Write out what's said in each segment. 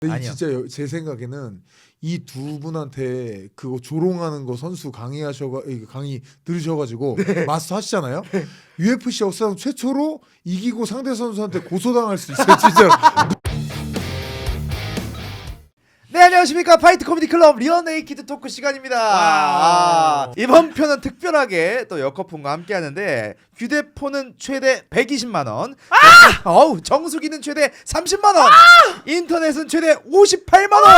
근데 아니요. 진짜 제 생각에는 이 두 분한테 그거 조롱하는 거 선수 강의 들으셔가지고 마스터 하시잖아요. UFC 역사상 최초로 이기고 상대 선수한테 고소당할 수 있어요, 진짜로. 네, 안녕하십니까. 파이트 코미디 클럽 리얼 네이키드 토크 시간입니다. 이번 편은 특별하게 또 여커폰과 함께 하는데 휴대폰은 최대 120만 원, 정수기는 최대 30만 원, 인터넷은 최대 58만 원,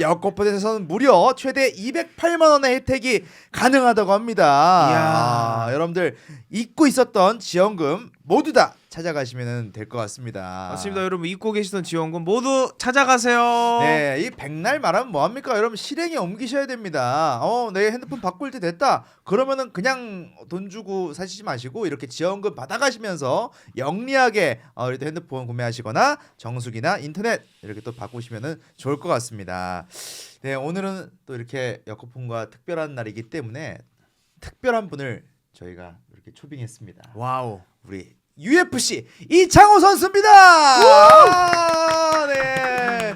여커폰에서는 무려 최대 208만 원의 혜택이 가능하다고 합니다. 여러분들 잊고 있었던 지원금 모두 다 찾아가시면 될 것 같습니다. 맞습니다. 여러분 잊고 계시던 지원금 모두 찾아가세요. 네, 이 백날 말하면 뭐합니까? 여러분 실행에 옮기셔야 됩니다. 내 핸드폰 바꿀 때 됐다. 그러면은 그냥 돈 주고 사시지 마시고 이렇게 지원금 받아가시면서 영리하게 이렇게 핸드폰 구매하시거나 정수기나 인터넷 이렇게 또 바꾸시면은 좋을 것 같습니다. 네, 오늘은 또 이렇게 여커폰과 특별한 날이기 때문에 특별한 분을 저희가 이렇게 초빙했습니다. 와우. 우리 UFC 이창호 선수입니다. 네.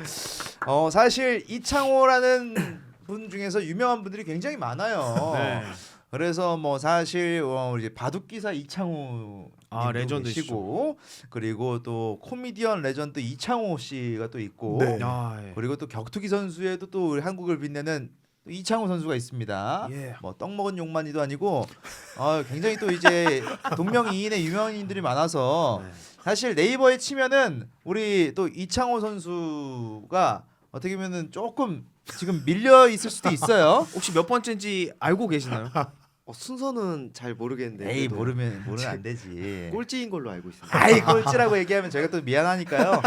사실 이창호라는 분 중에서 유명한 분들이 굉장히 많아요. 네. 그래서 뭐 사실 우리 바둑기사 이창호 레전드시고, 그리고 또 코미디언 레전드 이창호 씨가 또 있고, 네. 그리고 또 격투기 선수에도 또 우리 한국을 빛내는 이창호 선수가 있습니다. 예. 뭐 떡 먹은 욕만이도 아니고 굉장히 또 이제 동명이인의 유명인들이 많아서 사실 네이버에 치면은 우리 또 이창호 선수가 어떻게 보면은 조금 지금 밀려 있을 수도 있어요. 혹시 몇 번째인지 알고 계시나요? 순서는 잘 모르겠는데 에이 그래도 모르면 안 되지. 꼴찌인 걸로 알고 있습니다. 아이 꼴찌라고 얘기하면 저희가 또 미안하니까요.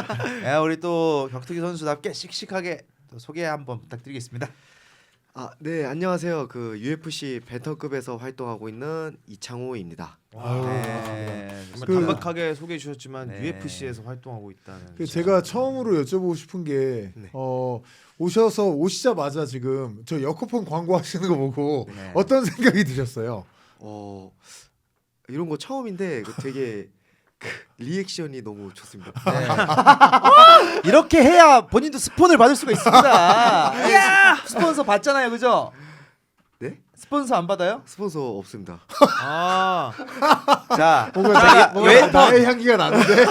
우리 또 격투기 선수답게 씩씩하게 또 소개 한번 부탁드리겠습니다. 네, 안녕하세요. 그 UFC 벤터급에서 활동하고 있는 이창호입니다. 네. 정말 단박하게 소개해 주셨지만 네. UFC에서 활동하고 있다는. 제가 처음으로 여쭤보고 싶은 게 네. 오시자마자 지금 저 여커폰 광고 하시는 거 보고 네. 어떤 생각이 드셨어요? 이런 거 처음인데 되게 리액션이 너무 좋습니다. 네. 이렇게 해야 본인도 스폰을 받을 수가 있습니다. 스폰서 받잖아요, 그죠? 네? 스폰서 안 받아요? 스폰서 없습니다. 자, 뭔가 왜 나의 향기가 나는데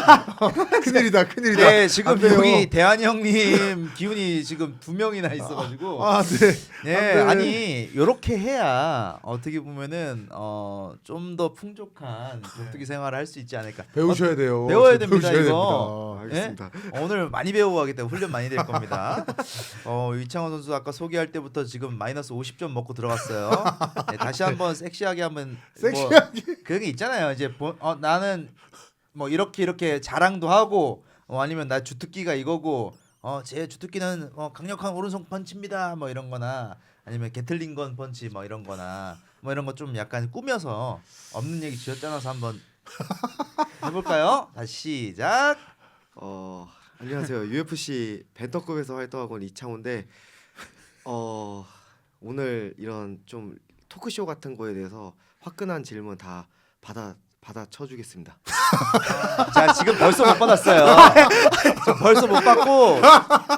큰일이다. 네, 지금 안 돼요. 여기 대한 형님 기운이 지금 2명이나 있어가지고. 네. 네, 안 돼. 아니 이렇게 해야 어떻게 보면은 좀 더 풍족한 격투기 생활을 할 수 있지 않을까. 배우셔야 돼요. 배워야 됩니다, 배우셔야 이거. 알겠습니다. 오늘 많이 배우고 가기 때문에 훈련 많이 될 겁니다. 이창호 선수 아까 소개할 때부터 지금 마이너스 50점 먹고 들어갔어요. 네, 다시 한번 섹시하게 한번 섹시하게. 그런 게 있잖아요. 이제 나는 뭐 이렇게 자랑도 하고 아니면 나 주특기가 이거고 제 주특기는 강력한 오른손 펀치입니다. 뭐 이런 거나 아니면 게틀링건 펀치 뭐 이런 거나 뭐 이런 거 좀 약간 꾸며서 없는 얘기 쥐어짜서 한번 해볼까요? 다시 시작. 안녕하세요. UFC 벤터급에서 활동하고 있는 이창호인데 오늘 이런 좀 토크쇼 같은 거에 대해서 화끈한 질문 다 받아 쳐주겠습니다. 자, 지금 벌써 못 받았어요. 지금 벌써 못 받고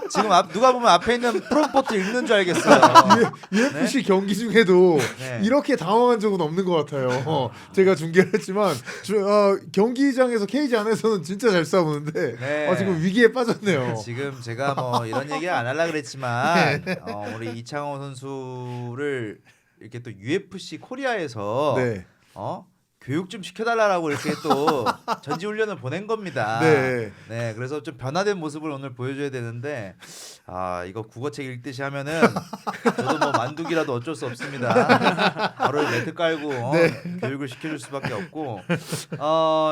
지금 누가 보면 앞에 있는 프롬포트 읽는 줄 알겠어요. UFC 경기 중에도 네. 이렇게 당황한 적은 없는 것 같아요. 제가 중계를 했지만 경기장에서 케이지 안에서는 진짜 잘 싸우는데 네. 지금 위기에 빠졌네요. 지금 제가 뭐 이런 얘기 안 하려고 그랬지만 우리 이창호 선수를 이렇게 또 UFC 코리아에서 네. 교육 좀 시켜달라고 이렇게 또 전지훈련을 보낸 겁니다. 네. 네, 그래서 좀 변화된 모습을 오늘 보여줘야 되는데 이거 국어책 읽듯이 하면은 저도 뭐 만두기라도 어쩔 수 없습니다. 바로 매트 깔고 교육을 시켜줄 수밖에 없고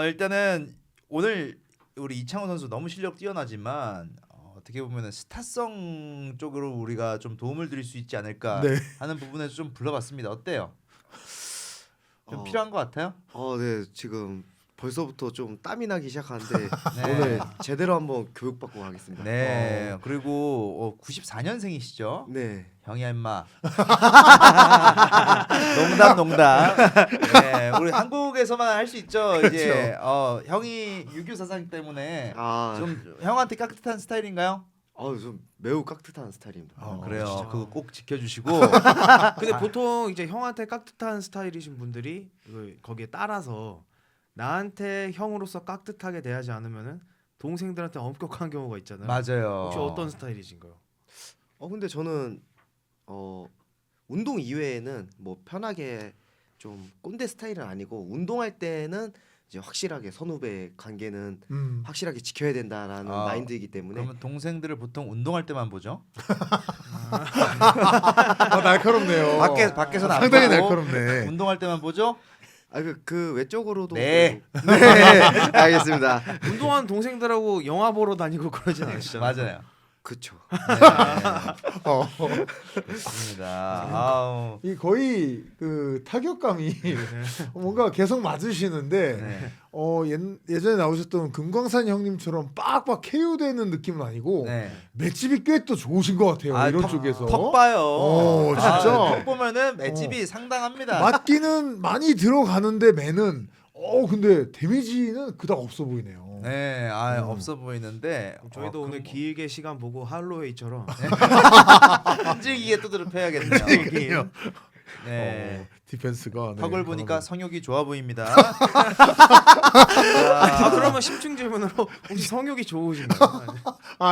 일단은 오늘 우리 이창호 선수 너무 실력 뛰어나지만 어떻게 보면은 스타성 쪽으로 우리가 좀 도움을 드릴 수 있지 않을까 네. 하는 부분에서 좀 불러봤습니다. 어때요? 좀 어, 필요한 것 같아요? 네, 지금 벌써부터 좀 땀이 나기 시작하는데 네. 오늘 제대로 한번 교육받고 가겠습니다. 네. 그리고 94년생이시죠? 네. 형이야 임마. 농담. 네, 우리 한국에서만 할 수 있죠. 이제 형이 유교 사상 때문에 좀 형한테 깍듯한 스타일인가요? 좀 매우 깍듯한 스타일입니다. 그래요. 진짜. 그거 꼭 지켜주시고. 근데 보통 이제 형한테 깍듯한 스타일이신 분들이 거기에 따라서 나한테 형으로서 깍듯하게 대하지 않으면은 동생들한테 엄격한 경우가 있잖아요. 맞아요. 혹시 어떤 스타일이신가요? 근데 저는 운동 이외에는 뭐 편하게 좀 꼰대 스타일은 아니고 운동할 때는 이제 확실하게 선후배 관계는 확실하게 지켜야 된다라는 마인드이기 때문에 그러면 동생들을 보통 운동할 때만 보죠? 날카롭네요. 밖에서는 안 상당히 보고 날카롭네. 운동할 때만 보죠? 그 외적으로도 네. 네 알겠습니다. 운동하는 동생들하고 영화 보러 다니고 그러진 않으시잖아요. 맞아요. 그쵸. 좋습니다. 아우. 이 거의 그 타격감이 뭔가 계속 맞으시는데 네. 예전에 나오셨던 금광산 형님처럼 빡빡 KO되는 느낌은 아니고 네. 맷집이 꽤 또 좋으신 것 같아요. 이런 쪽에서 턱 봐요. 진짜? 턱 보면은 맷집이 상당합니다. 맞기는 많이 들어가는데 매는 근데 데미지는 그닥 없어 보이네요. 네, 없어 보이는데 저희도 오늘 길게 시간 보고 할로웨이처럼 끈질기게 두드려 패야겠네요. 네. 디펜스가 턱을 보니까 성욕이 좋아 보입니다. 그러면 심층 질문으로 혹시 성욕이 좋으신가요?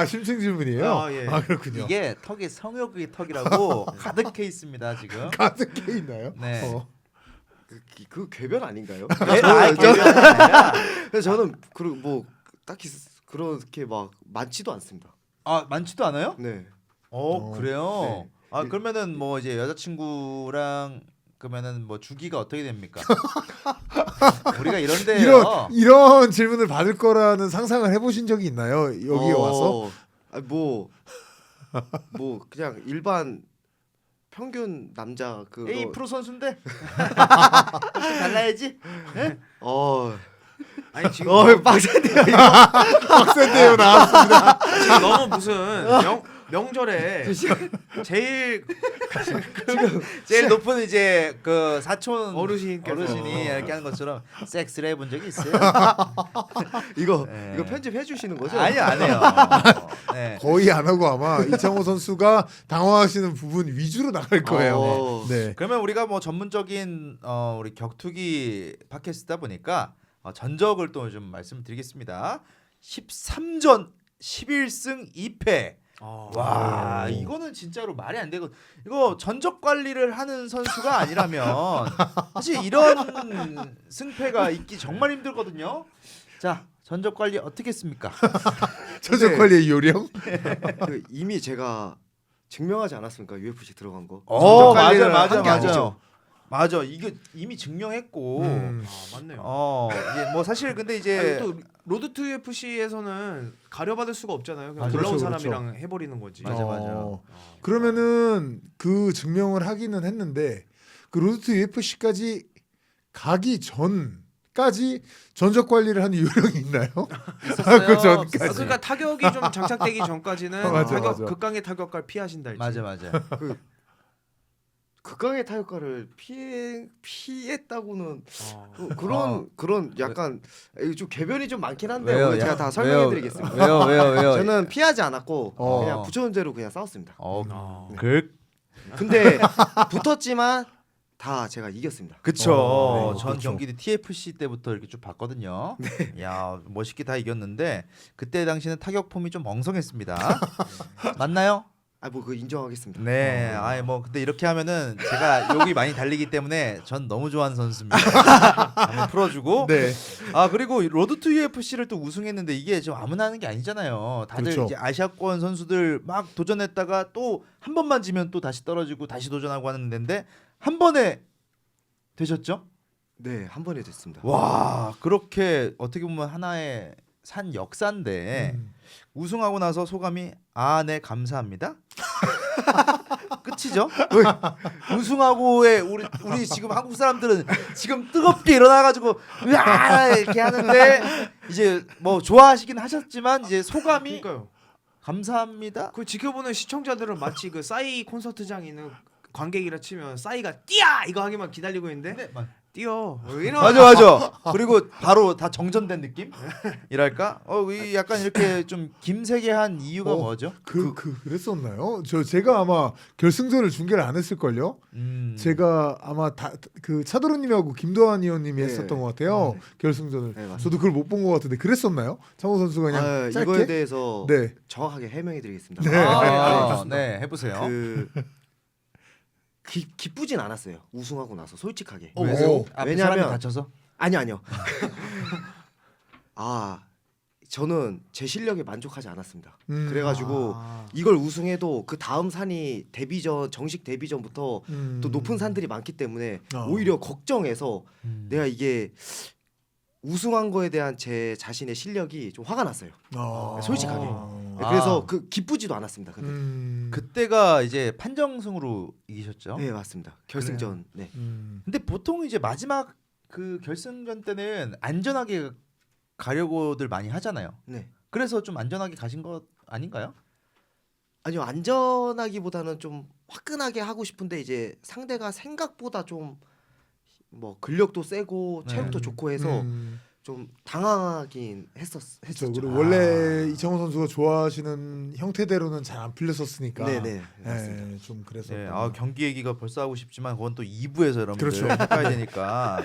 심층 질문이에요. 예. 그렇군요. 이게 턱이 성욕의 턱이라고 가득해 있습니다 지금. 가득해 있나요? 네. 그 궤변 아닌가요? 그래서 저는 그리고 뭐 딱히 그렇게 막 많지도 않습니다. 많지도 않아요? 네. 그래요. 네. 그러면은 뭐 이제 여자친구랑 그러면은 뭐 주기가 어떻게 됩니까? 우리가 이런데요. 이런 질문을 받을 거라는 상상을 해보신 적이 있나요? 여기에 와서? 뭐 그냥 일반 평균 남자 그거 A 프로 선수인데 달라야지. 네? 아니 지금 빡센데요. 박센데요 나왔습니다. 지금 너무 무슨 명절에 제일 높은 이제 그 사촌 어르신이 이렇게 하는 것처럼 섹스를 해본 적이 있어요? 이거 네. 편집해 주시는 거죠? 아니요 안 해요. 네. 거의 안 하고 아마 이창호 선수가 당황하시는 부분 위주로 나갈 거예요. 네. 그러면 우리가 뭐 전문적인 우리 격투기 팟캐스트다 보니까 전적을 또 좀 말씀드리겠습니다. 13전 11승 2패. 와 이거는 진짜로 말이 안 되고 이거 전적 관리를 하는 선수가 아니라면 사실 이런 승패가 있기 정말 힘들거든요. 자 전적 관리 어떻게 했습니까? 전적 관리의 요령? 이미 제가 증명하지 않았습니까? UFC 들어간 거. 맞아. 이게 이미 증명했고. 맞네요. 이게 뭐 사실 근데 이제 또 로드 투 UFC에서는 가려받을 수가 없잖아요. 그냥 그렇죠, 올라온 그렇죠. 사람이랑 해버리는 거지. 맞아. 그러면은 그 증명을 하기는 했는데 그 로드 UFC까지 가기 전까지 전적 관리를 하는 요령이 있나요? 그 전까지. 그러니까 타격이 좀 장착되기 전까지는 맞아. 극강의 타격을 피하신다. 맞아. 극강의 타격가를 피했다고는 그런 약간 좀 궤변이 좀 많긴 한데 왜요? 오늘 제가 다 설명해드리겠습니다. 왜요? 저는 피하지 않았고 어. 그냥 부처운제로 그냥 싸웠습니다. 그 근데 붙었지만 다 제가 이겼습니다. 그쵸. 네, 전 그렇죠. 경기도 TFC 때부터 이렇게 쭉 봤거든요. 야 멋있게 다 이겼는데 그때 당시는 타격 폼이 좀 멍성했습니다. 맞나요? 뭐 그거 인정하겠습니다. 네. 뭐 근데 이렇게 하면은 제가 욕이 많이 달리기 때문에 전 너무 좋아하는 선수입니다. 한번 풀어주고. 네. 그리고 로드 투 UFC를 또 우승했는데 이게 좀 아무나 하는 게 아니잖아요. 다들 그렇죠. 이제 아시아권 선수들 막 도전했다가 또 한 번만 지면 또 다시 떨어지고 다시 도전하고 하는 데인데 한 번에 되셨죠? 네, 한 번에 됐습니다. 와 그렇게 어떻게 보면 하나의 산 역사인데 우승하고 나서 소감이 네 감사합니다. 끝이죠? 우승하고의 우리 지금 한국 사람들은 지금 뜨겁게 일어나가지고 으아 이렇게 하는데 이제 뭐 좋아하시긴 하셨지만 이제 소감이 그러니까요. 감사합니다. 그 지켜보는 시청자들은 마치 그 싸이 콘서트장에 있는 관객이라 치면 싸이가 띠야 이거 하기만 기다리고 있는데 뛰어. 뭐 이런. 맞아. 그리고 바로 다 정전된 느낌? 이랄까? 이 약간 이렇게 좀 김세계한 이유가 뭐죠? 그랬었나요? 제가 아마 결승전을 중계를 안 했을 걸요. 제가 아마 그 차도르님하고 김도환 의원님이 네. 했었던 것 같아요. 결승전을. 네, 맞습니다. 저도 그걸 못 본 것 같은데 그랬었나요? 창호 선수가 그냥 짧게. 이거에 대해서 네. 정확하게 해명해드리겠습니다. 네. 네, 해보세요. 기쁘진 않았어요. 우승하고 나서 솔직하게. 왜요? 앞에 왜냐면- 사람이 다쳐서? 아니요. 저는 제 실력에 만족하지 않았습니다. 그래가지고 이걸 우승해도 그 다음 산이 정식 데뷔전부터 또 높은 산들이 많기 때문에 오히려 걱정해서 내가 이게 우승한 거에 대한 제 자신의 실력이 좀 화가 났어요. 솔직하게. 그래서 기쁘지도 않았습니다. 근데. 그때가 이제 판정승으로 이기셨죠? 네, 맞습니다. 결승전. 네. 근데 보통 이제 마지막 그 결승전 때는 안전하게 가려고들 많이 하잖아요. 네. 그래서 좀 안전하게 가신 것 아닌가요? 아니요, 안전하기보다는 좀 화끈하게 하고 싶은데 이제 상대가 생각보다 좀 뭐 근력도 세고 네. 체력도 좋고 해서 좀 당황하긴 했었죠. 그리고 원래 이창호 선수가 좋아하시는 형태대로는 잘 안 풀렸었으니까. 네네, 맞습니다. 네, 좀 그래서. 네, 경기 얘기가 벌써 하고 싶지만 그건 또 2부에서 여러분들 그렇죠. 해봐야 되니까.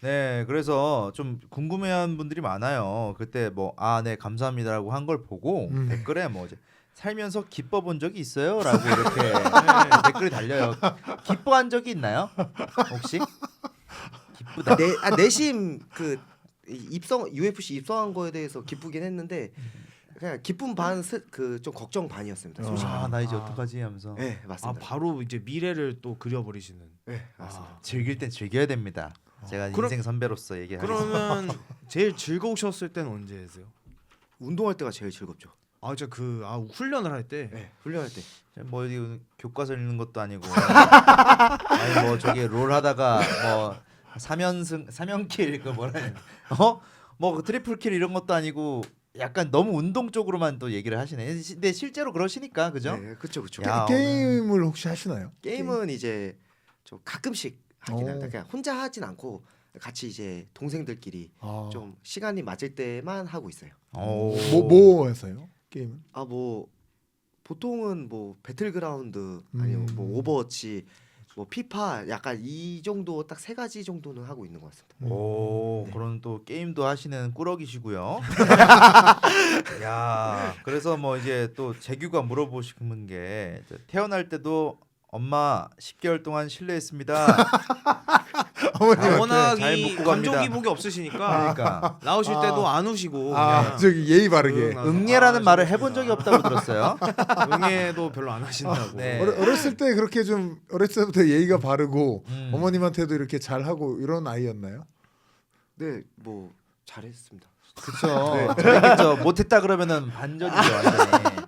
네, 그래서 좀 궁금해하는 분들이 많아요. 그때 네 감사합니다라고 한 걸 보고 댓글에 이제 살면서 기뻐본 적이 있어요?라고 이렇게 댓글이 달려요. 기뻐한 적이 있나요? 혹시? 기쁘다. 내심 UFC 입성한 거에 대해서 기쁘긴 했는데 그냥 기쁨 반 좀 걱정 반이었습니다. 솔직히. 나 이제 어떡하지 하면서. 네, 맞습니다. 바로 이제 미래를 또 그려버리시는. 네, 맞습니다. 즐길 땐 즐겨야 됩니다. 제가 인생 선배로서 얘기하겠습니다. 그러면 제일 즐거우셨을 때는 언제세요? 운동할 때가 제일 즐겁죠. 훈련을 할 때. 네, 훈련할 때. 어디 교과서 읽는 것도 아니고 아니 저기 롤 하다가 3연킬 그 뭐라 해야 그 트리플 킬 이런 것도 아니고 약간 너무 운동 쪽으로만 또 얘기를 하시네. 근데 실제로 그러시니까 그죠? 네, 그렇죠. 야, 게임을 혹시 하시나요? 게임은 이제 좀 가끔씩 하긴 오. 합니다. 그냥 혼자 하진 않고 같이 이제 동생들끼리 좀 시간이 맞을 때만 하고 있어요. 뭐 해서요? 게임은? 보통은 배틀그라운드 아니면 오버워치 피파 약간 이 정도 딱 3가지 정도는 하고 있는 것 같습니다. 네. 그런 또 게임도 하시는 꾸러기시고요. 야, 그래서 이제 또 재규가 물어보시는 게 태어날 때도 엄마 10개월 동안 실례했습니다. 워낙 잘 이 먹고 감정 갑니다. 기복이 없으시니까 그러니까 나오실 때도 안 우시고 그냥 저기 예의 바르게. 응애라는 말을 해본 적이 없다고 들었어요. 응애도 별로 안 하신다고. 네. 어렸을 때 그렇게 좀 어렸을 때부터 예의가 바르고 어머님한테도 이렇게 잘하고 이런 아이였나요? 네, 잘했습니다. 그렇죠. 잘했겠죠. 못했다 그러면은 반전이죠 완전히.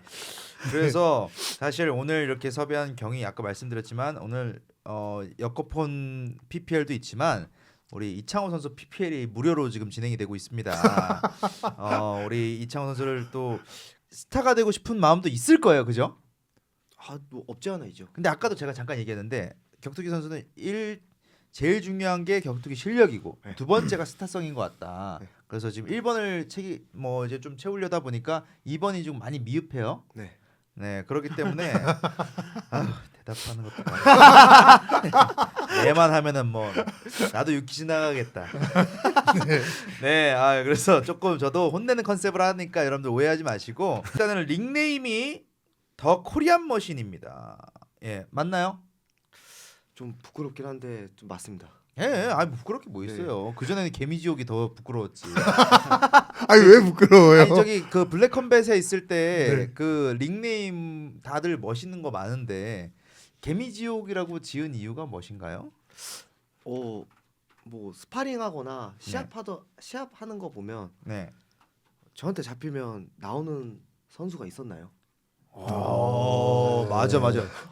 그래서 사실 오늘 이렇게 섭외한 경위 아까 말씀드렸지만 오늘 여코폰 PPL도 있지만 우리 이창호 선수 PPL이 무료로 지금 진행이 되고 있습니다. 우리 이창호 선수를 또 스타가 되고 싶은 마음도 있을 거예요, 그죠? 없지 않아 있죠. 근데 아까도 제가 잠깐 얘기했는데 격투기 선수는 제일 중요한 게 격투기 실력이고 네. 두 번째가 스타성인 것 같다. 네. 그래서 지금 1번을 이제 좀 채우려다 보니까 2번이 좀 많이 미흡해요. 네. 네, 그렇기 때문에 대답하는 것도 얘만 하면은 나도 유키지 나가겠다. 네, 그래서 조금 저도 혼내는 컨셉을 하니까 여러분들 오해하지 마시고 일단은 닉네임이 더 코리안 머신입니다. 예, 맞나요? 좀 부끄럽긴 한데 좀 맞습니다. 예, 부끄럽게 뭐 있어요. 그 전에는 개미지옥이 더 부끄러웠지. 왜 부끄러워요? 아니 저기 그 블랙 컴뱃에 있을 때 네. 그 닉네임 다들 멋있는 거 많은데 개미지옥이라고 지은 이유가 무엇인가요? 스파링하거나 시합하는 거 보면 네. 저한테 잡히면 나오는 선수가 있었나요? 맞아.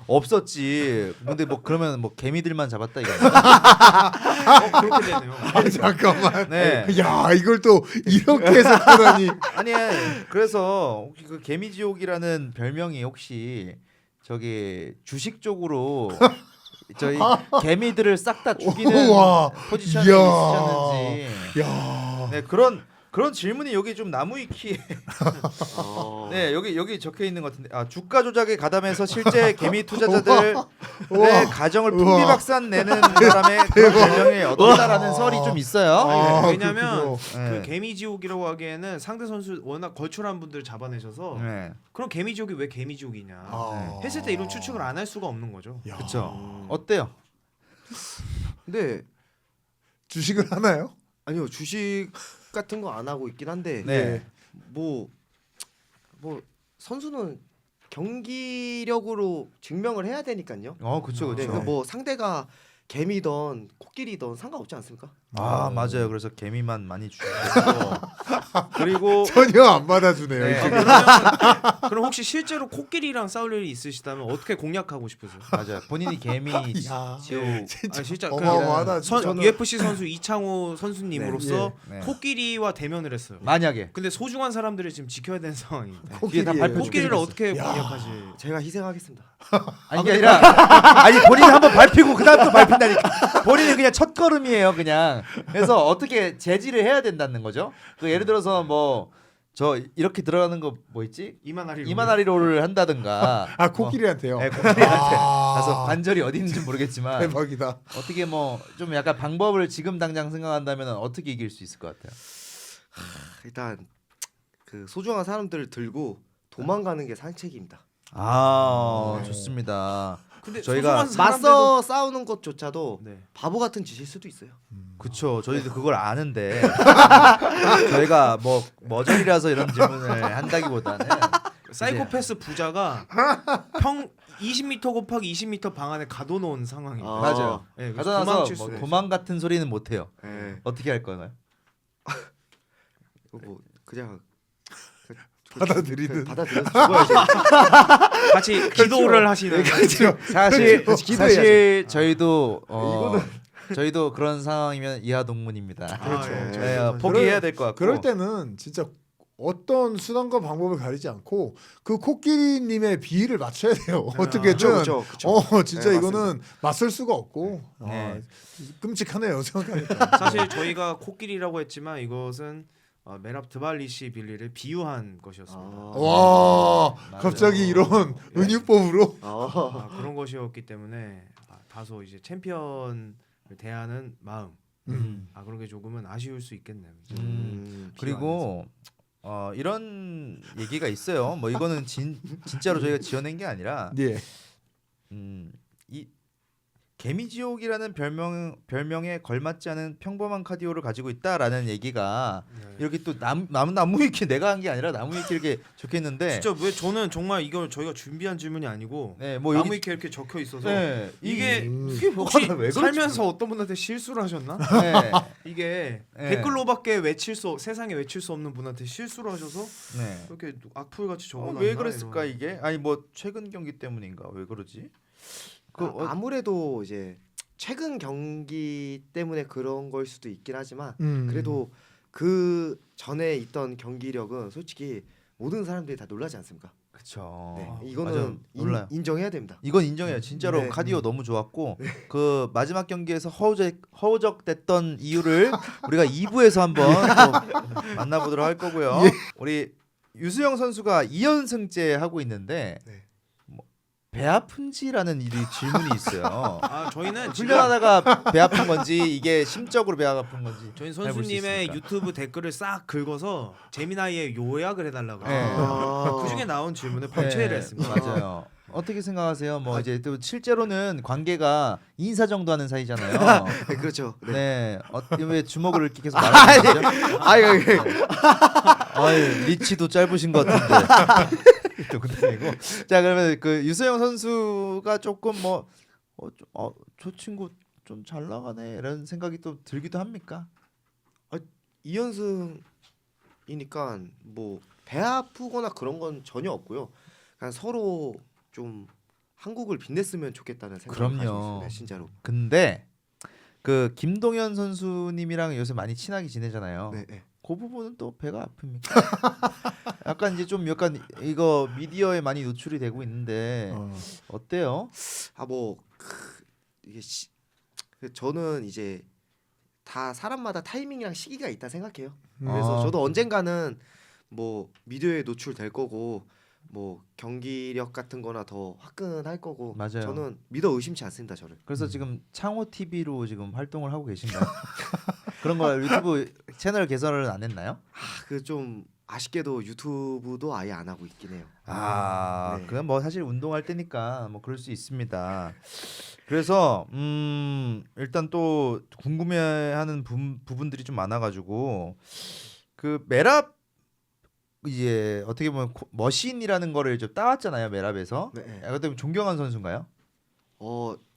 없었지. 근데 그러면 개미들만 잡았다 이거. 그렇게 되네요. 잠깐만. 네. 야 이걸 또 이렇게 해석하다니. 아니 그래서 혹시 그 개미지옥이라는 별명이 혹시 저기 주식 쪽으로 저희 개미들을 싹 다 죽이는 우와. 포지션에 이야. 있으셨는지. 야. 네, 그런 질문이 여기 좀 나무위키에 어. 네, 여기 적혀 있는 것 같은데. 아, 주가 조작에 가담해서 실제 개미 투자자들의 우와. 가정을 우와. 풍비박산 내는 바람에 그런 별명을 얻었다라는 설이 좀 있어요. 아, 왜냐면 그렇군요. 네. 그 개미지옥이라고 하기에는 상대 선수 워낙 걸출한 분들 잡아내셔서 네. 그럼 개미지옥이 왜 개미지옥이냐 아. 했을 때 이런 추측을 안 할 수가 없는 거죠. 야. 그렇죠. 어때요? 근데 주식을 하나요? 아니요 주식 같은 거 안 하고 있긴 한데 네. 뭐 선수는 경기력으로 증명을 해야 되니까요. 그렇죠, 네, 그렇죠. 뭐 상대가 개미든 코끼리든 상관없지 않습니까? 아, 맞아요. 그래서 개미만 많이 주고 그리고 전혀 안 받아주네요. 네. 이게. 그럼 혹시 실제로 코끼리랑 싸울 일이 있으시다면 어떻게 공략하고 싶으세요? 맞아요. 본인이 개미 야. 지옥 아 진짜 어마어마하다. 선, 진짜. UFC 선수 이창호 선수님으로서 네. 코끼리와 대면을 했어요. 만약에 근데 소중한 사람들을 지금 지켜야 되는 상황인데 뒤에 다 코끼리예요. 발표 코끼리를 어떻게 야. 공략하실? 제가 희생하겠습니다. 아니 게 아니라 아니 본인이 한번 밟히고 그다음 또 밟힌다니까. 본인은 그냥 첫 걸음이에요, 그냥. 그래서 어떻게 제지를 해야 된다는 거죠? 그 예를 들어서 뭐 저 이렇게 들어가는 거 뭐 있지? 이만하리 이만하리로를 한다든가. 아 코끼리한테요. 네, 코끼리한테 아. 가서 관절이 어디 있는지 모르겠지만 대박이다. 어떻게 뭐 좀 약간 방법을 지금 당장 생각한다면 어떻게 이길 수 있을 것 같아요? 일단 그 소중한 사람들을 들고 도망가는 게 산책입니다. 아, 네. 좋습니다. 근데 저희가 소중한 사람들도- 맞서 싸우는 것조차도 네. 바보 같은 짓일 수도 있어요. 그쵸. 저희도 그걸 아는데 저희가 뭐 머저리라서 이런 질문을 한다기보다는 사이코패스 부자가 평 20m 곱하기 20m 방 안에 가둬놓은 상황이에요. 아. 맞아요. 네, 그래서 가다 나서 도망칠 뭐 수가 도망 같은 소리는 못 해요. 네. 어떻게 할 건가요? 뭐 그냥 받아들이는. 받아들여서 죽어야죠. 같이 기도를 하시는 그렇죠. 사실 기도해야죠. 사실 저희도 저희도 그런 상황이면 이하 동문입니다. 그렇죠. 네, 포기해야 될 것 같고. 그럴 때는 진짜 어떤 수단과 방법을 가리지 않고 그 코끼리님의 비위를 맞춰야 돼요. 어떻게든. 그렇죠. 진짜 네, 이거는 맞설 수가 없고. 네. 끔찍하네요. 생각하니까. 사실 저희가 코끼리라고 했지만 이것은 메랍 드발리시 빌리를 비유한 것이었습니다. 와, 맞아요. 갑자기 이런 은유법으로. 그런 것이었기 때문에 다소 이제 챔피언을 대하는 마음 그런 게 조금은 아쉬울 수 있겠네요. 그리고 이런 얘기가 있어요. 뭐 이거는 진짜로 저희가 지어낸 게 아니라 예. 이 개미지옥이라는 별명에 걸맞지 않은 평범한 카디오를 가지고 있다라는 얘기가 네. 이렇게 또 나무위키 내가 한 게 아니라 나무위키 이렇게 적혀있는데 진짜 왜 저는 정말 이걸 저희가 준비한 질문이 아니고 네, 뭐 나무 여기 위키에 이렇게 적혀 있어서 네, 이게 뭐가 혹시 왜 그런지 살면서 어떤 분한테 실수를 하셨나? 네, 이게 네. 댓글로밖에 세상에 외칠 수 없는 분한테 실수를 하셔서 네. 이렇게 악플 같이 적어놨나? 왜 그랬을까 이런. 이게? 아니 뭐 최근 경기 때문인가 왜 그러지? 아무래도 이제 최근 경기 때문에 그런 걸 수도 있긴 하지만 음. 그래도 그 전에 있던 경기력은 솔직히 모든 사람들이 다 놀라지 않습니까? 그쵸. 네, 맞아요. 이거는 놀라요. 인정해야 됩니다. 이건 인정해요. 진짜로 네. 카디오 너무 좋았고 그 마지막 경기에서 허우적됐던 이유를 우리가 2부에서 한번 또 만나보도록 할 거고요. 우리 유수영 선수가 2연승째 하고 있는데 네. 뭐, 배 아픈지라는 질문이 있어요. 저희는 지금 훈련하다가 배 아픈 건지 이게 심적으로 배 아픈 건지 저희 잘 볼수 선수님의 있으니까. 유튜브 댓글을 싹 긁어서 재미나이의 요약을 해달라고 네. 그 중에 나온 질문을 발췌를 네, 했습니다. 맞아요. 어떻게 생각하세요? 뭐 이제 또 실제로는 관계가 인사 정도 하는 사이잖아요. 네, 그렇죠. 네. 네, 왜 주먹을 이렇게 계속 말하는 거죠? 아유, 리치도 짧으신 것 같은데. 또 그때고. 자, 그러면 그 유소영 선수가 조금 저 친구 좀 잘 나가네 이런 생각이 또 들기도 합니까? 2연승이니까 뭐 배 아프거나 그런 건 전혀 없고요. 그냥 서로 좀 한국을 빛냈으면 좋겠다는 생각을 그럼요. 가지고 있습니다. 진짜로. 근데 그 김동현 선수님이랑 요새 많이 친하게 지내잖아요. 네, 네. 그 부분은 또 배가 아픕니까? 약간 이제 좀 약간 이거 미디어에 많이 노출이 되고 있는데 어때요? 이게 저는 이제 다 사람마다 타이밍이랑 시기가 있다 생각해요. 그래서 아. 저도 언젠가는 뭐 미디어에 노출될 거고 뭐 경기력 같은 거나 더 화끈할 거고 맞아요. 저는 믿어 의심치 않습니다. 저를. 그래서 지금 창호 TV로 지금 활동을 하고 계신가요? 그런 거 유튜브 채널 개설을 안 했나요? 그 좀 아쉽게도 유튜브도 아예 안 하고 있긴 해요. 아, 네. 그건 뭐 사실 운동할 때니까 뭐 그럴 수 있습니다. 그래서 일단 또 궁금해하는 부분들이 좀 많아가지고 그 메랍 이제 어떻게 보면 머신이라는 거를 좀 따왔잖아요 메랍에서. 네. 그때 존경하는 선수인가요?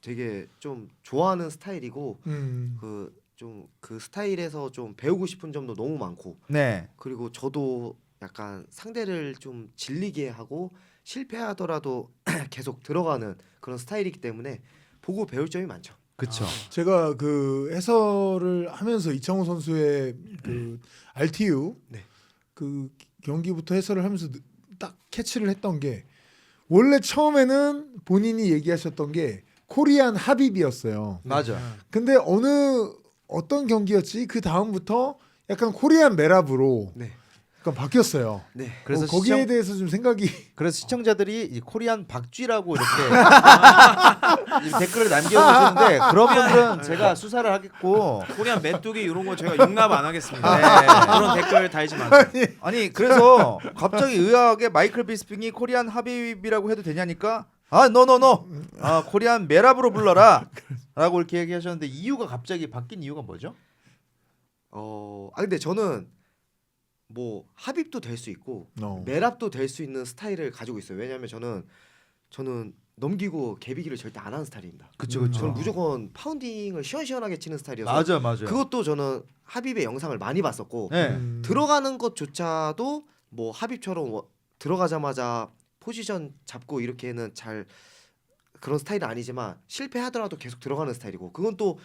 되게 좀 좋아하는 스타일이고 그 스타일에서 좀 배우고 싶은 점도 너무 많고 네. 그리고 저도 약간 상대를 좀 질리게 하고 실패하더라도 계속 들어가는 그런 스타일이기 때문에 보고 배울 점이 많죠. 그쵸. 제가 그 해설을 하면서 이창호 선수의 그 RTU 네. 그 경기부터 해설을 하면서 딱 캐치를 했던 게 원래 처음에는 본인이 얘기하셨던 게 코리안 하빕이었어요. 맞아. 근데 어떤 경기였지? 그 다음부터 약간 코리안 메랍으로 네. 약간 바뀌었어요. 네. 그래서 거기에 대해서 좀 생각이 그래서 시청자들이 이 코리안 박쥐라고 이렇게 이 댓글을 남겨주시는데 그런 분들은 제가 수사를 하겠고 코리안 메뚜기 이런 거 제가 용납 안 하겠습니다. 네. 그런 댓글 달지 마세요. 아니 그래서 갑자기 의아하게 마이클 비스핑이 코리안 하빕이라고 해도 되냐니까 노노노 코리안 메랍으로 불러라 라고 이렇게 얘기하셨는데 이유가 갑자기 바뀐 이유가 뭐죠? 근데 저는 뭐 합입도 될 수 있고 메랍도 될 수 있는 스타일을 가지고 있어요. 왜냐하면 저는 넘기고 개비기를 절대 안 하는 스타일입니다. 그쵸 저는 무조건 파운딩을 시원시원하게 치는 스타일이어서 맞아요. 그것도 저는 합입의 영상을 많이 봤었고 네. 들어가는 것조차도 뭐 합입처럼 들어가자마자 포지션 잡고 이렇게는 잘 그런 스타일은 아니지만 실패하더라도 계속 들어가는 스타일이고 그건 또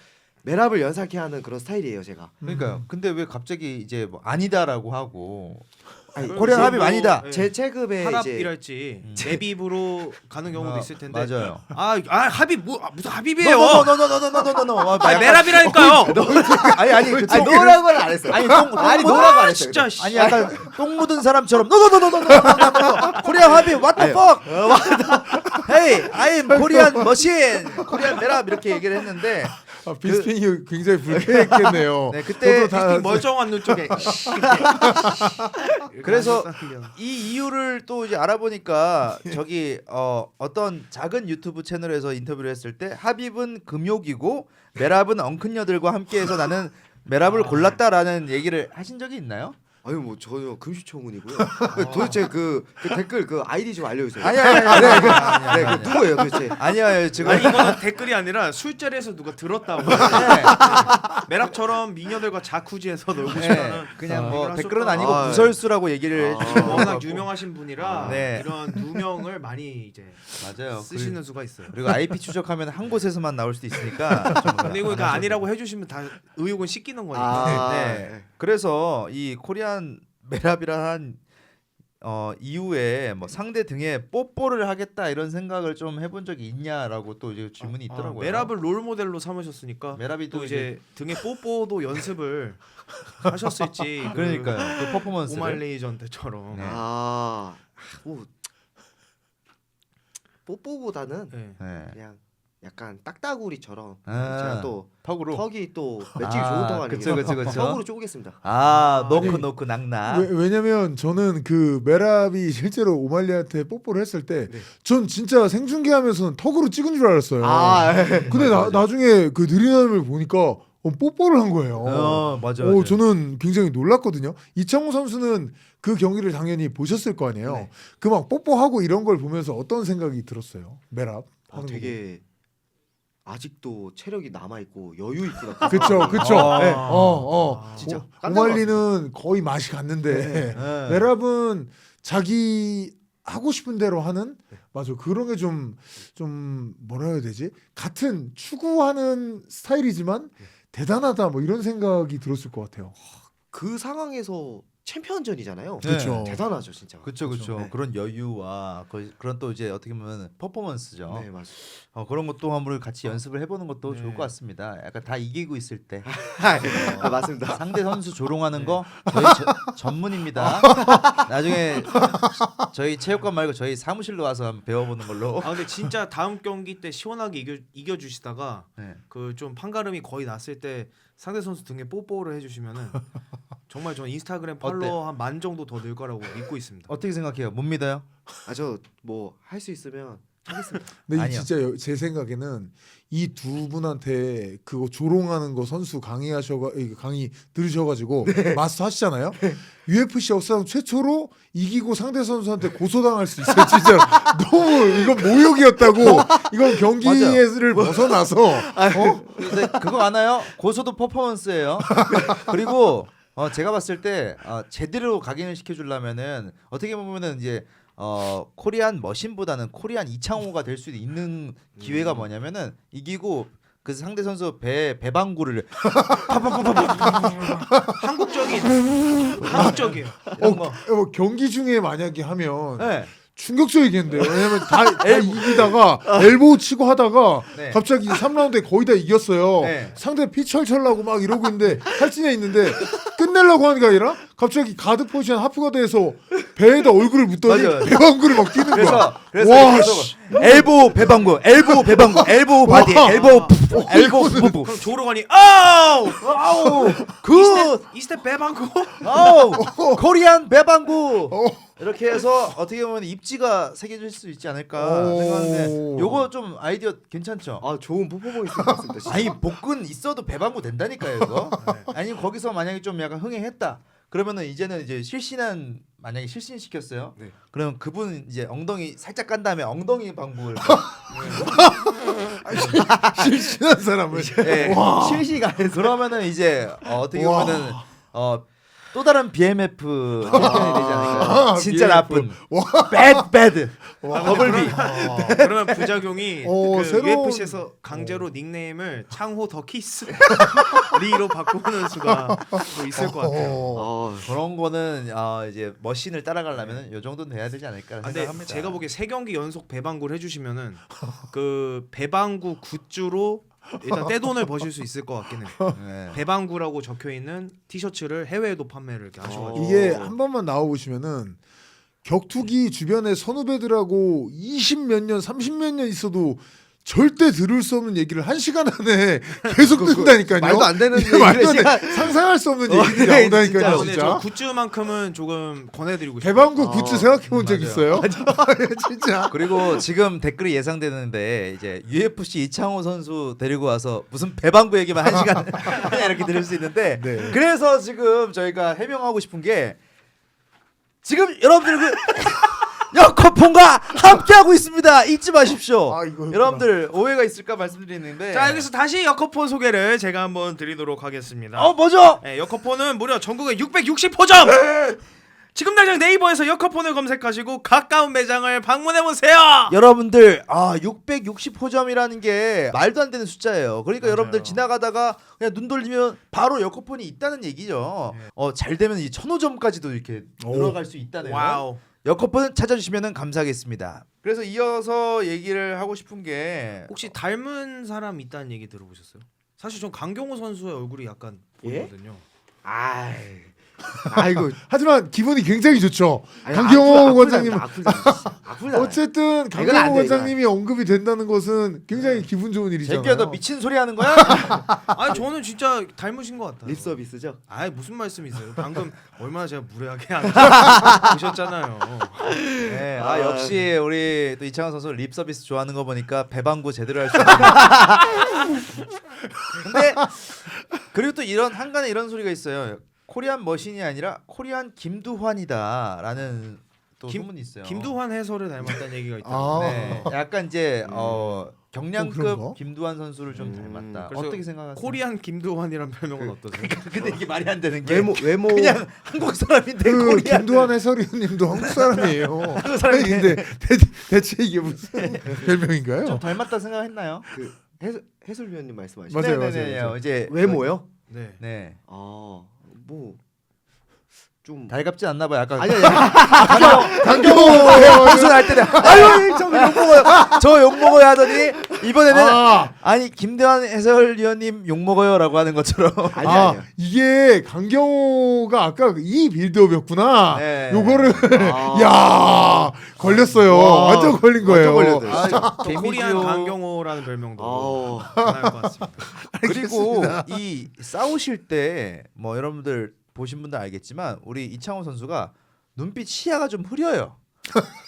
메랍을 연상케 하는 그런 스타일이에요, 제가. 그러니까요. 근데 왜 갑자기 이제 뭐 아니다라고 하고 아니, 코리안 이제 합입 뭐, 아니다. 예. 제 체급에 이제 하랍이랄지 내비브로 가는 경우도 있을 텐데. 맞아요. 합입 무슨 합입이에요? 노노노노노노노노노. 메랍이라니까요. 아니 노라고는 안 했어요. 아니 노라고 안 했어요. 진짜 아니 약간 똥 묻은 사람처럼 노노노노노노 코리안 합의 what the fuck hey I'm Korean machine Korean 메랍 이렇게 얘기를 했는데 비스핑이 굉장히 불쾌했겠네요. 네 그때 저도 멀쩡한 눈 쪽에. 그래서 이 이유를 또 이제 알아보니까 저기 어떤 작은 유튜브 채널에서 인터뷰를 했을 때 합입은 금욕이고 메랍은 엉큰녀들과 함께해서 나는 메랍을 골랐다라는 얘기를 하신 적이 있나요? 아유 뭐 전혀 금시초문이고요. 도대체 그 댓글 그 아이디 좀 알려주세요. 아니야. 그 누구예요 도대체? 아니야 지금 아니 이거는 댓글이 아니라 술자리에서 누가 들었다고. 메랍처럼 미녀들과 자쿠지에서 놀고 싶다는. 그냥 뭐 얘기를 댓글은 하셨다. 아니고 구설수라고 얘기를 워낙 유명하신 분이라 네. 이런 누명을 많이 이제 맞아요. 쓰시는 수가 있어요. 그리고 IP 추적하면 한 곳에서만 나올 수도 있으니까 좀 근데 이거 안 그러니까 하셔도 아니라고 해주시면 다 의혹은 씻기는 거니까. 네. 그래서 이 코리안 메랍이란 이후에 뭐 상대 등에 뽀뽀를 하겠다 이런 생각을 좀 해본 적이 있냐라고 또 이제 질문이 있더라고요. 메랍을 롤 모델로 삼으셨으니까 메랍이 또 이제 등에 뽀뽀도 연습을 하셨을지. 그러니까요. 그 퍼포먼스를 오말레이전 때처럼. 네. 뭐 뽀뽀보다는 네. 네. 그냥 약간 딱따구리처럼 아, 제가 또 턱으로 턱이 또 맷집이 좋은 턱 그쵸, 아니에요? 그쵸. 턱으로 쪼개겠습니다. 노크 낙낙. 왜냐면 저는 그 메랍이 실제로 오말리한테 뽀뽀를 했을 때 전 진짜 생중계하면서는 턱으로 찍은 줄 알았어요. 근데 나중에 그 느린 화면을 보니까 뽀뽀를 한 거예요. 맞아. 저는 굉장히 놀랐거든요. 이창호 선수는 그 경기를 당연히 보셨을 거 아니에요. 네. 그 막 뽀뽀하고 이런 걸 보면서 어떤 생각이 들었어요? 메랍 하는 거 되게 아직도 체력이 남아 있고 여유 있구나. 그쵸. 네. 진짜 오말리는 거의 맛이 갔는데 네. 메랍은 자기 하고 싶은 대로 하는 맞아 그런 게 좀 뭐라 해야 되지? 같은 추구하는 스타일이지만 대단하다 뭐 이런 생각이 들었을 것 같아요. 그 상황에서 챔피언전이잖아요. 네. 그렇죠. 대단하죠 진짜. 그렇죠, 그렇죠. 네. 그런 여유와 그런 또 이제 어떻게 보면 퍼포먼스죠. 네 맞아요. 그런 것도 한번 같이 연습을 해보는 것도 네. 좋을 것 같습니다. 약간 다 이기고 있을 때 아 맞습니다. 상대 선수 조롱하는 거 저희 전문입니다. 나중에 저희 체육관 말고 저희 사무실로 와서 한번 배워보는 걸로. 아 근데 진짜 다음 경기 때 시원하게 이겨주시다가 네. 그 좀 판가름이 거의 났을 때 상대 선수 등에 뽀뽀를 해주시면은 정말 저는 인스타그램 팔로워 한 10,000 정도 더 늘 거라고 믿고 있습니다. 어떻게 생각해요? 못 믿어요? 아 저 뭐 할 수 있으면 하겠습니다. 근데 이 아니요. 진짜 제 생각에는 이 두 분한테 그거 조롱하는 거 선수 강의 들으셔가지고 마스터 하시잖아요. UFC 역사상 최초로 이기고 상대 선수한테 고소당할 수 있어요. 진짜 너무 이건 모욕이었다고. 이건 경기를 벗어나서 근데 그거 아나요? 고소도 퍼포먼스예요. 그리고 제가 봤을 때 제대로 각인을 시켜주려면은 어떻게 보면은 이제 코리안 머신보다는 코리안 이창호가 될 수 있는 기회가 뭐냐면은 이기고 그 상대 선수 배방구를 한국적이에요. 이런 거. 경기 중에 만약에 하면 네. 충격적이겠는데요. 왜냐면 다 이기다가 엘보우 치고 하다가 네. 갑자기 3라운드에 거의 다 이겼어요. 네. 상대 피철철 나고 막 이러고 있는데 탈진해 있는데 끝내려고 하는 게 아니라 갑자기 가드 포지션 하프가드에서 배에다 얼굴을 묻더니 맞아요. 배방구를 막 뛰는 거야. 그래서 와, 계속 씨. 엘보 배방구, 엘보 배방구, 엘보 바디, 와. 엘보 엘보 부부. 그럼 조르관이 아우 아우 그 이 스텝 배방구 아우 코리안 배방구. 이렇게 해서 어떻게 보면 입지가 새겨질 수 있지 않을까 오. 생각하는데 요거 좀 아이디어 괜찮죠? 아 좋은 퍼포먼스 같습니다. 진짜. 아니 복근 있어도 배방구 된다니까요 이거. 아니 거기서 만약에 좀 약간 흥행했다 그러면은 이제는 이제 만약에 실신시켰어요. 네. 그러면 그분 이제 엉덩이 살짝 깐 다음에 엉덩이 방구를 실신한 사람을. 예, 와. 실시간에서 그러면은 이제 어떻게 와. 보면은 또 다른 BMF 챔피언이 되지 않을까. 진짜 BMF. 나쁜 배드 더블비. 그러면 부작용이 그 새로운- UFC에서 강제로 닉네임을 창호 더 키스 리로 바꾸는 수가 또 있을 것 같아요. 그런 거는 이제 머신을 따라가려면 요 정도는 돼야 되지 않을까 아, 근데 생각합니다. 제가 보기에 3경기 연속 배방구를 해주시면은 그 배방구 굿즈로 일단 떼돈을 버실 수 있을 것 같긴 해요. 네. 배방구라고 적혀 있는 티셔츠를 해외에도 판매를 이렇게 하셔가지고 이게 한 번만 나와 보시면은 격투기 주변에 선후배들하고 20몇 년, 30몇 년 있어도 절대 들을 수 없는 얘기를 1시간 안에 계속 듣는다니까요. 말도 안 되는 이게 말도 안 돼. 얘기를 상상할 수 없는 얘기들이 네, 나오다니까요. 아, 근데 저 진짜. 굿즈만큼은 조금 권해드리고 싶어요. 배방구 굿즈 생각해 본 적 맞아요. 있어요? 진짜. 그리고 지금 댓글이 예상되는데 이제 UFC 이창호 선수 데리고 와서 무슨 배방구 얘기만 1시간 이렇게 들을 수 있는데 네. 그래서 지금 저희가 해명하고 싶은 게 지금 여러분들 그 여커폰과 함께하고 있습니다. 잊지 마십시오. 아, 이거였구나. 여러분들 오해가 있을까 말씀드리는데 자 여기서 다시 여커폰 소개를 제가 한번 드리도록 하겠습니다. 뭐죠? 네, 여커폰은 무려 전국에 660호점. 지금 당장 네이버에서 여커폰을 검색하시고 가까운 매장을 방문해 보세요. 여러분들 660호점이라는 게 말도 안 되는 숫자예요. 그러니까 맞아요. 여러분들 지나가다가 그냥 눈 돌리면 바로 여커폰이 있다는 얘기죠. 잘 되면 이 1000호점까지도 이렇게 오. 들어갈 수 있다네요. 와우. 여커폰 찾아주시면 감사하겠습니다. 그래서 이어서 얘기를 하고 싶은 게 혹시 닮은 사람 있다는 얘기 들어보셨어요? 사실 전 강경호 선수의 얼굴이 약간 예? 보이거든요. 아이고. 하지만 기분이 굉장히 좋죠. 아니, 강경호 원장님 아프다. 어쨌든 이건 안 강경호 돼, 원장님이 언급이 된다는 것은 굉장히 기분 좋은 일이잖아요. 제끼야 너 미친 소리 하는 거야? 아니 저는 진짜 닮으신 것 같아요. 립 서비스죠? 아이 무슨 말씀이세요? 방금 얼마나 제가 무례하게 보셨잖아요. 네, 역시 우리 또 이창호 선수 립 서비스 좋아하는 거 보니까 배방구 제대로 할 수 있는. 근데 그리고 또 이런 한간에 이런 소리가 있어요. 코리안 머신이 아니라 코리안 김두환이다라는 또 소문이 있어요. 김두환 해설을 닮았다는 얘기가 있다. 아. 네, 약간 이제 그런가? 경량급 김두환 선수를 좀 닮았다. 그래서 어떻게 생각하세요? 코리안 김두환이란 별명은 어떠세요? 근데 이게 말이 안 되는 게 외모 그냥 한국 사람인데 그 코리안 김두한 해설위원님도 한국 사람이에요. 사람이네. 근데 대체 이게 무슨 별명인가요? 좀 닮았다 생각했나요? 그 해설위원님 말씀하시죠? 맞아요, 네네네. 맞아요. 이제 네. 네. 뭐 좀 달갑진 않나 봐요. 약간 아니 강경호 방송할 때는 아유 저거 욕 먹어요. 저 욕 먹어요 하더니 이번에는 아, 아니 김대환 해설위원님 욕 먹어요라고 하는 것처럼 아니야. 이게 강경호가 아까 이 빌드업이었구나. 네. 요거를 아. 야 걸렸어요. 와, 완전 걸린 거예요. 완전 걸렸네. 아, 코리안 강경호라는 별명도 아우. 가능할 것 같습니다. 그리고 이 싸우실 때 뭐 여러분들 보신 분들 알겠지만 우리 이창호 선수가 눈빛 시야가 좀 흐려요.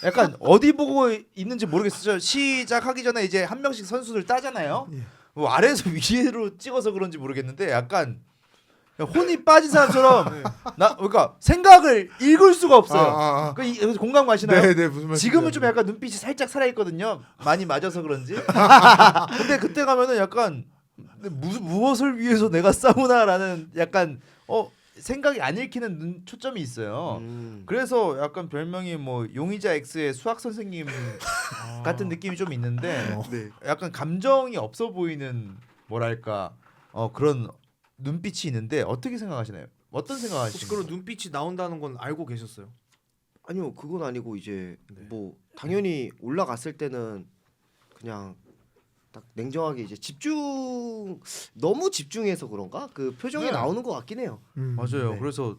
약간 어디 보고 있는지 모르겠어요. 시작하기 전에 이제 한 명씩 선수들 따잖아요. 예. 뭐 아래에서 위로 찍어서 그런지 모르겠는데 약간 혼이 빠진 사람처럼 그러니까 생각을 읽을 수가 없어요. 그 공감 가시나요? 네네 무슨 말씀? 지금은 좀 약간 눈빛이 살짝 살아 있거든요. 많이 맞아서 그런지. 근데 그때 가면은 약간 무엇을 위해서 내가 싸우나라는 약간 생각이 안 읽히는 초점이 있어요. 그래서 약간 별명이 뭐 용의자 X의 수학 선생님 같은 느낌이 좀 있는데 네. 약간 감정이 없어 보이는 뭐랄까 그런 눈빛이 있는데 어떻게 생각하시나요? 어떤 혹시 생각하시나요? 그런 눈빛이 나온다는 건 알고 계셨어요? 아니요 그건 아니고 이제 네. 뭐 당연히 올라갔을 때는 그냥 딱 냉정하게 이제 너무 집중해서 그런가 그 표정이 네. 나오는 것 같긴 해요. 맞아요. 네. 그래서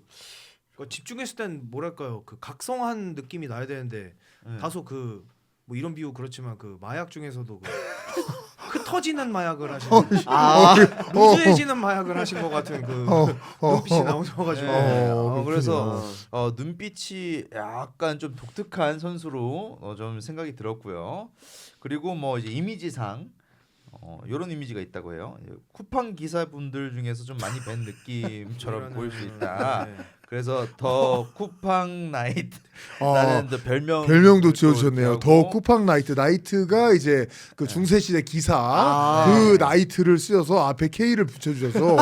그러니까 집중했을 땐 뭐랄까요 그 각성한 느낌이 나야 되는데 네. 다소 그 뭐 이런 비유 그렇지만 그 마약 중에서도 그 흩어지는 마약을 하시는 루즈해지는 마약을 하신 것 같은 그 눈빛이 나오셔가지고 네. 그렇군요. 그래서 눈빛이 약간 좀 독특한 선수로 좀 생각이 들었고요. 그리고 뭐 이제 이미지상 이런 이미지가 있다고 해요. 쿠팡 기사분들 중에서 좀 많이 뵌 느낌처럼 보일 수 있다. 네. 그래서 더 쿠팡 나이트라는 또 별명도 지어주셨네요. 더 쿠팡 나이트. 나이트가 이제 그 중세 시대 기사 그 나이트를 쓰여서 앞에 K를 붙여주셔서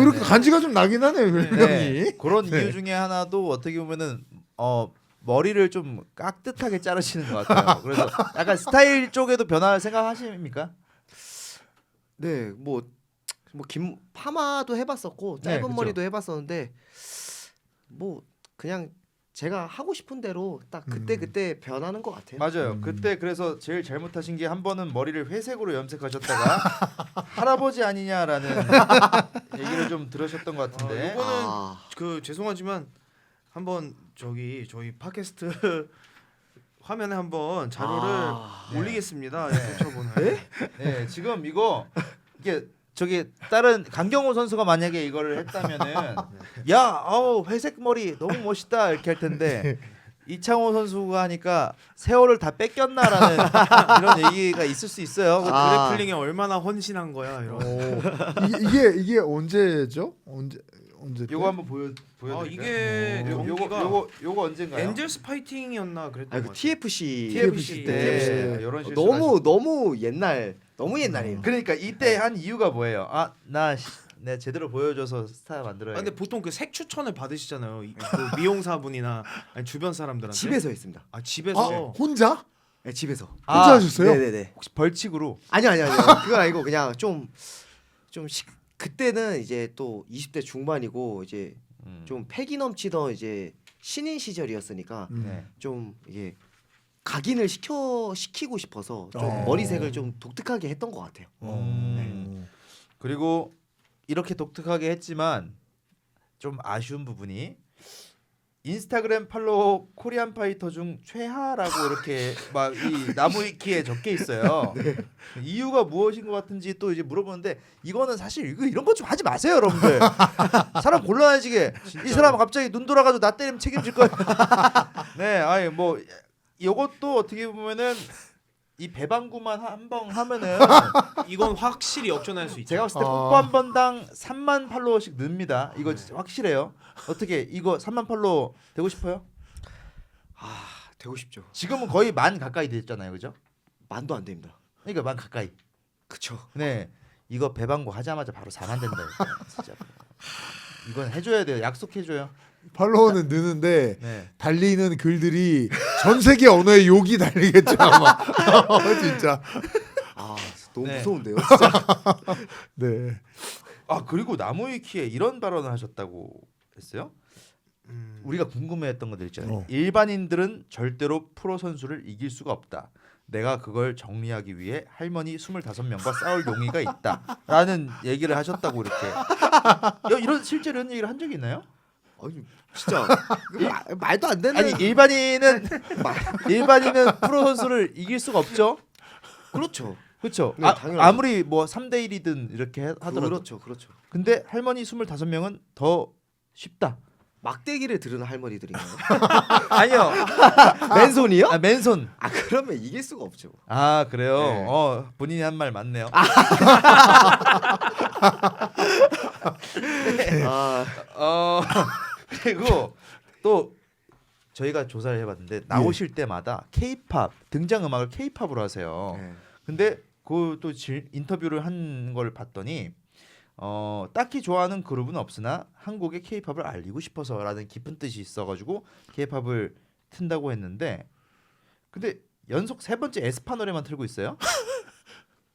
이렇게 간지가 좀 나긴 하네요. 별명이. 네. 그런 네. 이유 중에 하나도 어떻게 보면은 머리를 좀 깍듯하게 자르시는 것 같아요. 그래서 약간 스타일 쪽에도 변화 생각하십니까? 네, 뭐 긴 파마도 해봤었고 네, 짧은 그쵸. 머리도 해봤었는데 뭐 그냥 제가 하고 싶은 대로 딱 그때 변하는 것 같아요. 맞아요. 그때 그래서 제일 잘못하신 게 한 번은 머리를 회색으로 염색하셨다가 할아버지 아니냐라는 얘기를 좀 들으셨던 것 같은데. 요거는 아. 그 죄송하지만 한번 저희 팟캐스트 화면에 한번 자료를 올리겠습니다. 네. 네, 지금 이게 저기 다른 강경호 선수가 만약에 이거를 했다면은 야, 회색 머리 너무 멋있다 이렇게 할 텐데 이창호 선수가 하니까 세월을 다 뺏겼나라는 이런 얘기가 있을 수 있어요. 그래플링에 얼마나 헌신한 거야 이런. 이게 언제죠? 언제 때? 요거 한번 보여드릴까요? 이게 요거 언젠가요? 엔젤스 파이팅이었나 그랬던 아, 것 그 같아요. TFC TFC 때 이런 실수 너무 옛날이에요. 그러니까 이때 한 이유가 뭐예요? 내가 제대로 보여줘서 스타 만들어야. 근데 보통 그 색 추천을 받으시잖아요. 그 미용사분이나 아니 주변 사람들한테. 집에서 했습니다. 집에서. 혼자? 네, 집에서. 혼자 하셨어요? 네네네. 혹시 벌칙으로? 아니요. 그건 아니고 그냥 그때는 이제 또 20대 중반이고 이제 좀 패기 넘치던 이제 신인 시절이었으니까 네. 좀 이게 각인을 시키고 싶어서 좀 머리색을 좀 독특하게 했던 것 같아요. 그리고 이렇게 독특하게 했지만 좀 아쉬운 부분이 인스타그램 팔로워 코리안 파이터 중 최하라고 이렇게 막 이 나무위키에 적혀 있어요. 이유가 무엇인 것 같은지 또 이제 물어보는데 이거는 사실 이런 거 좀 하지 마세요, 여러분들. 사람 곤란해지게. 이 사람 갑자기 눈 돌아가지고 나 때리면 책임질 거야. 네, 아니 뭐 이것도 어떻게 보면은 이 배방구만 한 번 하면은 이건 확실히 역전할 수 있죠. 제가 봤을 때 뽀뽀 한 번당 3만 팔로워씩 늡니다. 이거 진짜 확실해요. 어떻게 이거 3만 팔로워 되고 싶어요? 되고 싶죠. 지금은 거의 만 가까이 됐잖아요, 그죠? 만도 안 됩니다. 그러니까 만 가까이. 그쵸. 네, 이거 배방구 하자마자 바로 4만 된다. 진짜. 이건 해줘야 돼요. 약속해줘요. 팔로워는 느는데 네. 달리는 글들이 전 세계 언어의 욕이 달리겠죠 아마. 진짜. 너무 네. 무서운데요. 진짜. 네. 그리고 나무위키에 이런 발언을 하셨다고 했어요. 우리가 궁금해했던 것들 있잖아요. 어. 일반인들은 절대로 프로 선수를 이길 수가 없다. 내가 그걸 정리하기 위해 할머니 25명과 싸울 용의가 있다라는 얘기를 하셨다고 이렇게. 이런 실제로 이런 얘기를 한 적이 있나요? 아니 진짜 말도 안 되는. 아니 일반인은 프로 선수를 이길 수가 없죠. 그렇죠. 그렇죠. 네, 당연하죠. 아무리 뭐 3대 1이든 이렇게 하더라도. 그렇죠, 그렇죠. 근데 할머니 25명은 더 쉽다. 막대기를 들은 할머니들인가요? 아니요. 맨손이요? 아, 맨손. 아 그러면 이길 수가 없죠. 아 그래요. 네. 본인이 한 말 맞네요. 그리고 또 저희가 조사를 해봤는데 나오실 때마다 K-팝 등장 음악을 K-팝으로 하세요. 네. 근데 그 또 인터뷰를 한 걸 봤더니 딱히 좋아하는 그룹은 없으나 한국의 K-팝을 알리고 싶어서라는 깊은 뜻이 있어가지고 K-팝을 튼다고 했는데 근데 연속 3번째 에스파 노래만 틀고 있어요.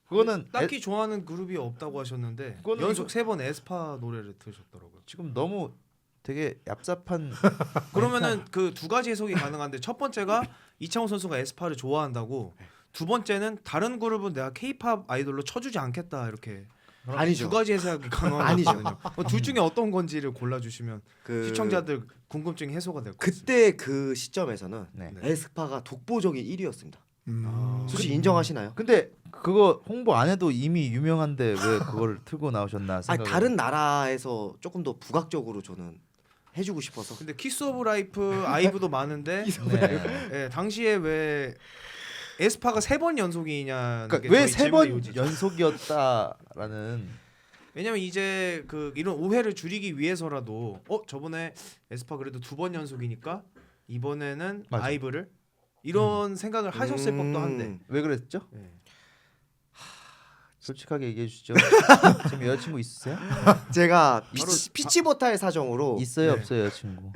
그거는 딱히 좋아하는 그룹이 없다고 하셨는데 그거는 연속 3번 에스파 노래를 들으셨더라고요. 지금 너무 되게 얍삽한. 그러면은 그 두 가지 해석이 가능한데 첫 번째가 이창호 선수가 에스파를 좋아한다고, 두 번째는 다른 그룹은 내가 K-팝 아이돌로 쳐주지 않겠다 이렇게. 아니죠. 두 가지 해석이 가능하거든요. 둘 중에 어떤 건지를 골라주시면 그 시청자들 궁금증이 해소가 될 것 같습니다. 그때 그 시점에서는 네. 에스파가 독보적인 1위였습니다. 음. 솔직히 인정하시나요? 근데 그거 홍보 안 해도 이미 유명한데 왜 그걸 틀고 나오셨나 아니 생각. 다른 나라에서 조금 더 부각적으로 저는 해주고 싶어서. 근데 키스 오브 라이프 아이브도 많은데 네. 예, 당시에 왜 에스파가 3번 연속이냐는 게 그러니까 왜 저희 질문의 3번 요지죠. 연속이었다라는. 왜냐면 이제 그 이런 오해를 줄이기 위해서라도 저번에 에스파 그래도 2번 연속이니까 이번에는 맞아. 아이브를 이런 생각을 하셨을 법도 한데. 왜 그랬죠? 예. 솔직하게 얘기해 주시죠. 지금 여자친구 있으세요? 제가 바로 피치 못할 사정으로 있어요, 네. 없어요, 여자친구?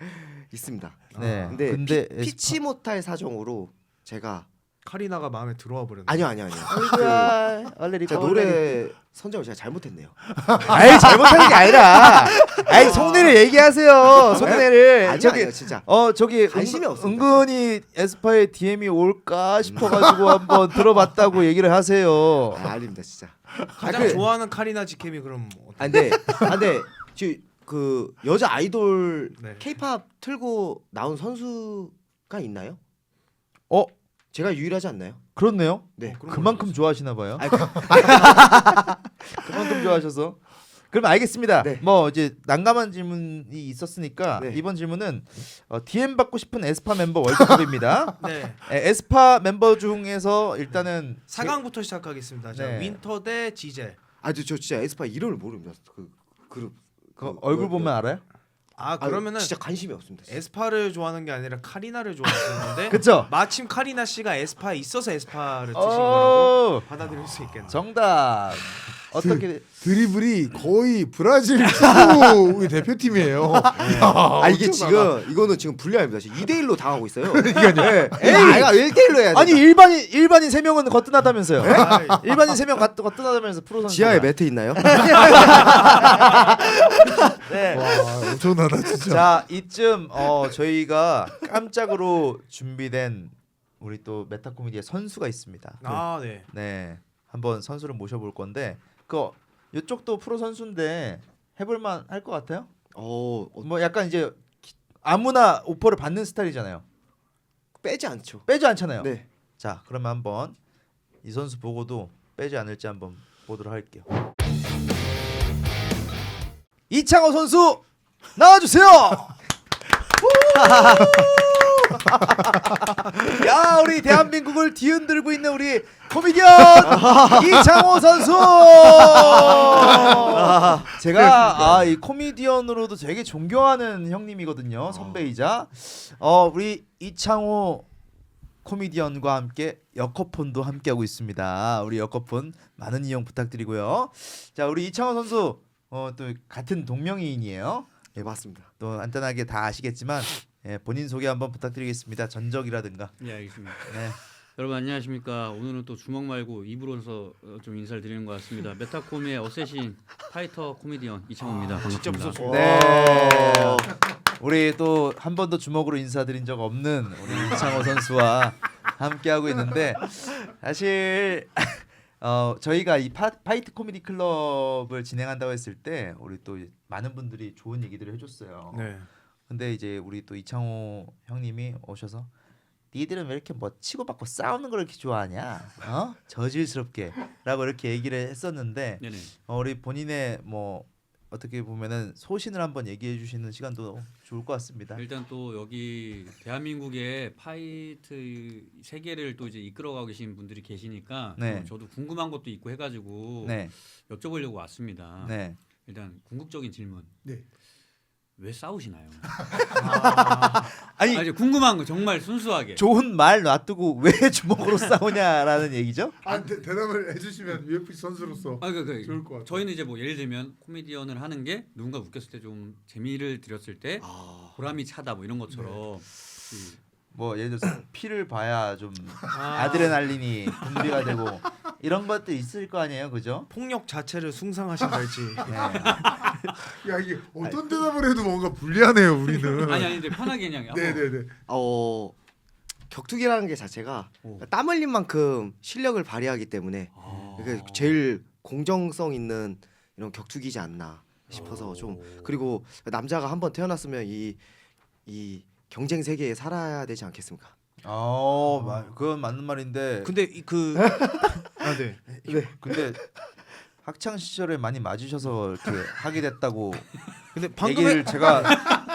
있습니다. 네. 근데 에스파- 피치 못할 사정으로 제가 카리나가 마음에 들어와 버렸네. 아니요. 아이고야, 얼레리 제가 노래 선정을 제가 잘못했네요. 아이 잘못하는 게 아니라, 아이 속내를 얘기하세요. 속내를. 아니요, 진짜. 저기 관심이 없습니다. 은근히 에스파의 DM이 올까 싶어가지고 한번 들어봤다고 얘기를 하세요. 아닙니다, 진짜. 가장 좋아하는 카리나 지캠이 그럼 아 근데 그 여자 아이돌 네. K-팝 틀고 나온 선수가 있나요? 어 제가 유일하지 않나요? 그렇네요. 네. 그런 그만큼 좋아하시나 봐요. 아니, 그만큼 좋아하셔서. 그럼 알겠습니다. 네. 뭐 이제 난감한 질문이 있었으니까 네. 이번 질문은 DM 받고 싶은 에스파 member 월드컵입니다. 네. 에스파 멤버 중에서 일단은 4강부터 시작하겠습니다. 자, 네. 윈터 대 지젤. 저 진짜 에스파 이름을 모릅니다. 그 그룹 그 얼굴 보면 알아요? 그러면은 진짜 관심이 없습니다. 진짜. 에스파를 좋아하는 게 아니라 카리나를 좋아하는 건데 그쵸? 마침 카리나 씨가 에스파에 있어서 에스파를 드신 거라고 오, 받아들일 수 있겠네요. 정답. 어떻게 드리블이 거의 브라질 축구 대표팀이에요. 이게 이거는 지금 불리합니다. 지금 2대1로 당하고 있어요. 그러니까요. 가 1대1로 해야 돼. 아니 일반인 3명은 거뜬하다면서요? 아, 일반인 3명 거뜬하다면서 프로 선수. 지하에 매트 있나요? 네. 와 엄청나다 진짜. 자 이쯤 저희가 깜짝으로 준비된 우리 또 메타코미디의 선수가 있습니다. 네. 네, 한번 선수를 모셔볼 건데 그 이쪽도 프로 선수인데 해볼만 할 것 같아요? 뭐 약간 이제 아무나 오퍼를 받는 스타일이잖아요. 빼지 않죠. 빼지 않잖아요. 네. 자 그러면 한번 이 선수 보고도 빼지 않을지 한번 보도록 할게요. 이창호 선수 나와주세요. 야 우리 대한민국을 뒤흔들고 있는 우리 코미디언 이창호 선수. 제가 이 코미디언으로도 되게 존경하는 형님이거든요. 선배이자 우리 이창호 코미디언과 함께 여커폰도 함께하고 있습니다. 우리 여커폰 많은 이용 부탁드리고요. 자 우리 이창호 선수 또 같은 동명이인이에요. 네, 맞습니다. 또 간단하게 다 아시겠지만 본인 소개 한번 부탁드리겠습니다. 전적이라든가. 네 알겠습니다. 네. 여러분 안녕하십니까. 오늘은 또 주먹 말고 입으로서 좀 인사를 드리는 것 같습니다. 메타콤의 어쌔신 파이터 코미디언 이창호입니다. 진짜 반갑습니다. 무섭습니다. 네. 우리 또 한 번도 주먹으로 인사드린 적 없는 우리 이창호 선수와 함께 하고 있는데 사실 저희가 이 파이트 코미디 클럽을 진행한다고 했을 때 우리 또 많은 분들이 좋은 얘기들을 해줬어요. 네. 근데 이제 우리 또 이창호 형님이 오셔서 니들은 왜 이렇게 뭐 치고받고 싸우는 걸 이렇게 좋아하냐? 저질스럽게라고 이렇게 얘기를 했었는데 네네. 우리 본인의 뭐 어떻게 보면은 소신을 한번 얘기해 주시는 시간도 좋을 것 같습니다. 일단 또 여기 대한민국의 파이트 세계를 또 이제 이끌어가고 계신 분들이 계시니까 네. 저도 궁금한 것도 있고 해가지고 네, 여쭤보려고 왔습니다. 네. 일단 궁극적인 질문. 네. 왜 싸우시나요? 아니 이제 궁금한 거 정말 순수하게. 좋은 말 놔두고 왜 주먹으로 싸우냐라는 얘기죠? 대답을 해주시면 UFC 선수로서 좋을 것 같아요. 저희는 이제 뭐 예를 들면 코미디언을 하는 게 누군가 웃겼을 때 좀 재미를 드렸을 때 보람이 차다 뭐 이런 것처럼 뭐 예를 들어서 피를 봐야 좀 아드레날린이 분비가 되고 이런 것도 있을 거 아니에요, 그죠? 폭력 자체를 숭상하신달지. 네. 야 이게 어떤 대답을 해도 뭔가 불리하네요 우리는. 아니 근데 편하게 그냥 네네네. 격투기라는 게 자체가 오. 땀 흘린 만큼 실력을 발휘하기 때문에 그게 제일 공정성 있는 이런 격투기지 않나 싶어서 좀 그리고 남자가 한번 태어났으면 이 경쟁 세계에 살아야 되지 않겠습니까? 그건 맞는 말인데. 근데 그 네. 근데 학창 시절에 많이 맞으셔서 이렇게 하게 됐다고. 근데 방금 얘기를 제가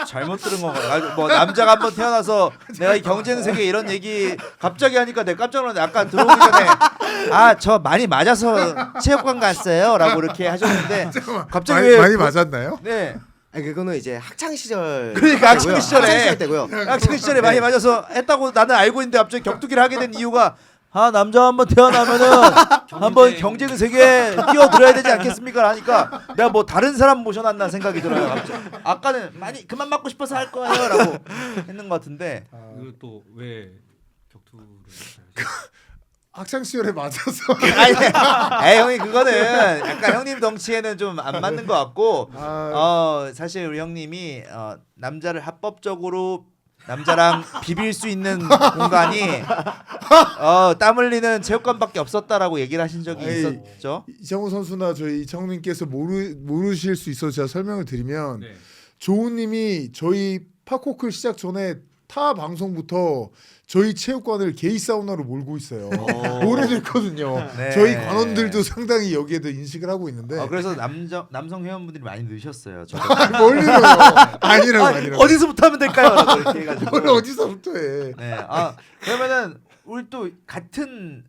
잘못 들은 건가요? 뭐 남자가 한번 태어나서 내가 이 경쟁 세계 이런 얘기 갑자기 하니까 내가 깜짝 놀랐는데 아까 들어오기 전에 저 많이 맞아서 체육관 갔어요라고 이렇게 하셨는데 갑자기 왜 많이 맞았나요? 네. 아니 그거는 이제 학창 시절 그러니까 학창 시절에. 학창 시절 때고요. 학창 시절에 많이 맞아서 했다고 나는 알고 있는데 갑자기 격투기를 하게 된 이유가 남자 한번 태어나면은 한번 경쟁 세계에 뛰어들어야 되지 않겠습니까? 하니까 내가 뭐 다른 사람 모셔놨나 생각이 들어요. 갑자기. 아까는 많이 그만 맞고 싶어서 할 거예요라고 했는 것 같은데. 이거 또 왜 격투를 학창 시절에 맞아서. 아니, 형이 그거는 약간 형님 덩치에는 좀 안 맞는 것 같고 사실 우리 형님이 남자를 합법적으로 남자랑 비빌 수 있는 공간이 땀 흘리는 체육관밖에 없었다라고 얘기를 하신 적이 있었죠. 이창호 선수나 저희 이창호님께서 모르실 수 있어서 제가 설명을 드리면 네. 조우님이 저희 팝코클 시작 전에 타 방송부터 저희 체육관을 게이 사우나로 몰고 있어요. 오래됐거든요. 네. 저희 관원들도 상당히 여기에 대해 인식을 하고 있는데 그래서 남성 회원분들이 많이 늘셨어요. 멀리요. 아니라고. 어디서부터 하면 될까요? 라고 이렇게 해가지고. 뭘 어디서부터 해. 네. 그러면은 우리 또 같은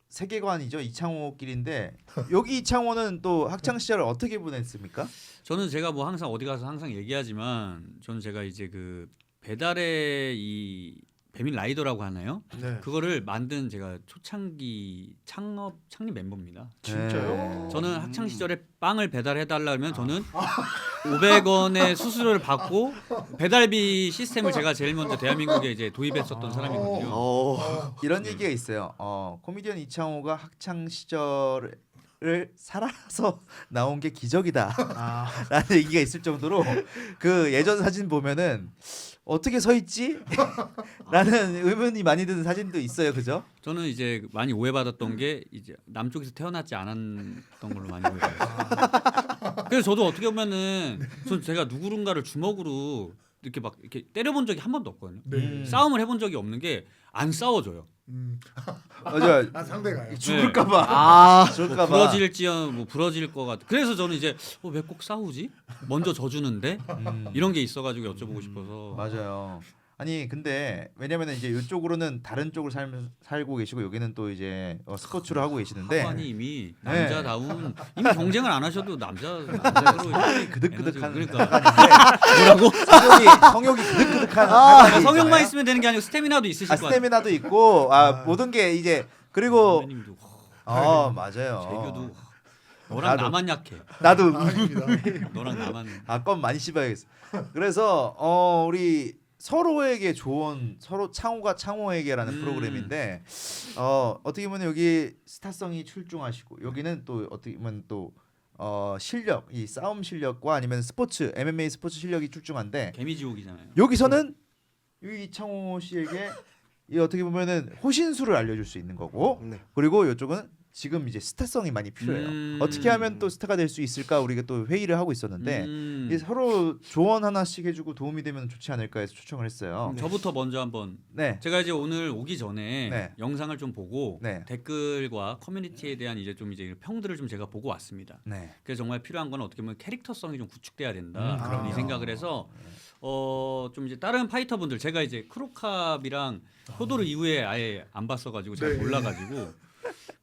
세계관이죠. 이창호끼리인데 여기 이창호는 또 학창 시절을 어떻게 보냈습니까? 저는 제가 뭐 항상 어디 가서 항상 얘기하지만 저는 제가 이제 그 배달의 이 배민 라이더라고 하나요? 네. 그거를 만든 제가 초창기 창립 멤버입니다. 진짜요? 저는 학창 시절에 빵을 배달해 달라면 저는 500원의 수수료를 받고 배달비 시스템을 제가 제일 먼저 대한민국에 이제 도입했었던 사람이거든요. 이런 얘기가 있어요. 코미디언 이창호가 학창 시절을 살아서 나온 게 기적이다라는 얘기가 있을 정도로 그 예전 사진 보면은 어떻게 서 있지? 라는 의문이 많이 드는 사진도 있어요, 그죠? 저는 이제 많이 오해받았던 게 이제 남쪽에서 태어나지 않았던 걸로 많이 오해받았어요. 그래서 저도 어떻게 보면은 제가 누구른가를 주먹으로 이렇게 막 이렇게 때려본 적이 한 번도 없거든요. 싸움을 해본 적이 없는 게 안 싸워줘요. 맞아. 상대가요. 죽을까봐. 죽을까봐. 뭐 부러질 것 같아. 그래서 저는 이제 왜 꼭 싸우지? 먼저 져주는데 이런 게 있어가지고 여쭤보고 싶어서. 맞아요. 아니 근데 왜냐면은 이제 이쪽으로는 다른 쪽을 살고 계시고 여기는 또 이제 스포츠를 하고 계시는데 하관이 이미 네. 남자다운 이미 경쟁을 안 하셔도 남자로 그득그득한 그러니까 뭐라고? 성욕이 그득그득한 그러니까 성욕만 있으면 되는 게 아니고 스태미나도 있으실 것 같아요. 스태미나도 있고 모든 게 이제 그리고 선배님도 맞아요. 재규도 너랑 나도. 나만 약해. 나도 너랑 나만. 껌 많이 씹어야겠어. 그래서 우리 서로에게 좋은 서로 창호가 창호에게라는 프로그램인데 어떻게 보면 여기 스타성이 출중하시고 여기는 또 어떻게 보면 또 실력, 이 싸움 실력과 아니면 스포츠 MMA 스포츠 실력이 출중한데 개미지옥이잖아요. 여기서는 이 이창호 씨에게 이 어떻게 보면은 호신술을 알려줄 수 있는 거고 네. 그리고 이쪽은 지금 이제 스타성이 많이 필요해요. 어떻게 하면 또 스타가 될 수 있을까 우리가 또 회의를 하고 있었는데 이게 서로 조언 하나씩 해주고 도움이 되면 좋지 않을까 해서 초청을 했어요. 저부터 먼저 한번 네. 제가 이제 오늘 오기 전에 네. 영상을 좀 보고 네. 댓글과 커뮤니티에 대한 이제 평들을 좀 제가 보고 왔습니다. 네. 그래서 정말 필요한 건 어떻게 보면 캐릭터성이 좀 구축돼야 된다. 그런 그럼요. 이 생각을 해서 좀 이제 다른 파이터분들 제가 이제 크로캅이랑 효도르 이후에 아예 안 봤어가지고 잘 네. 몰라가지고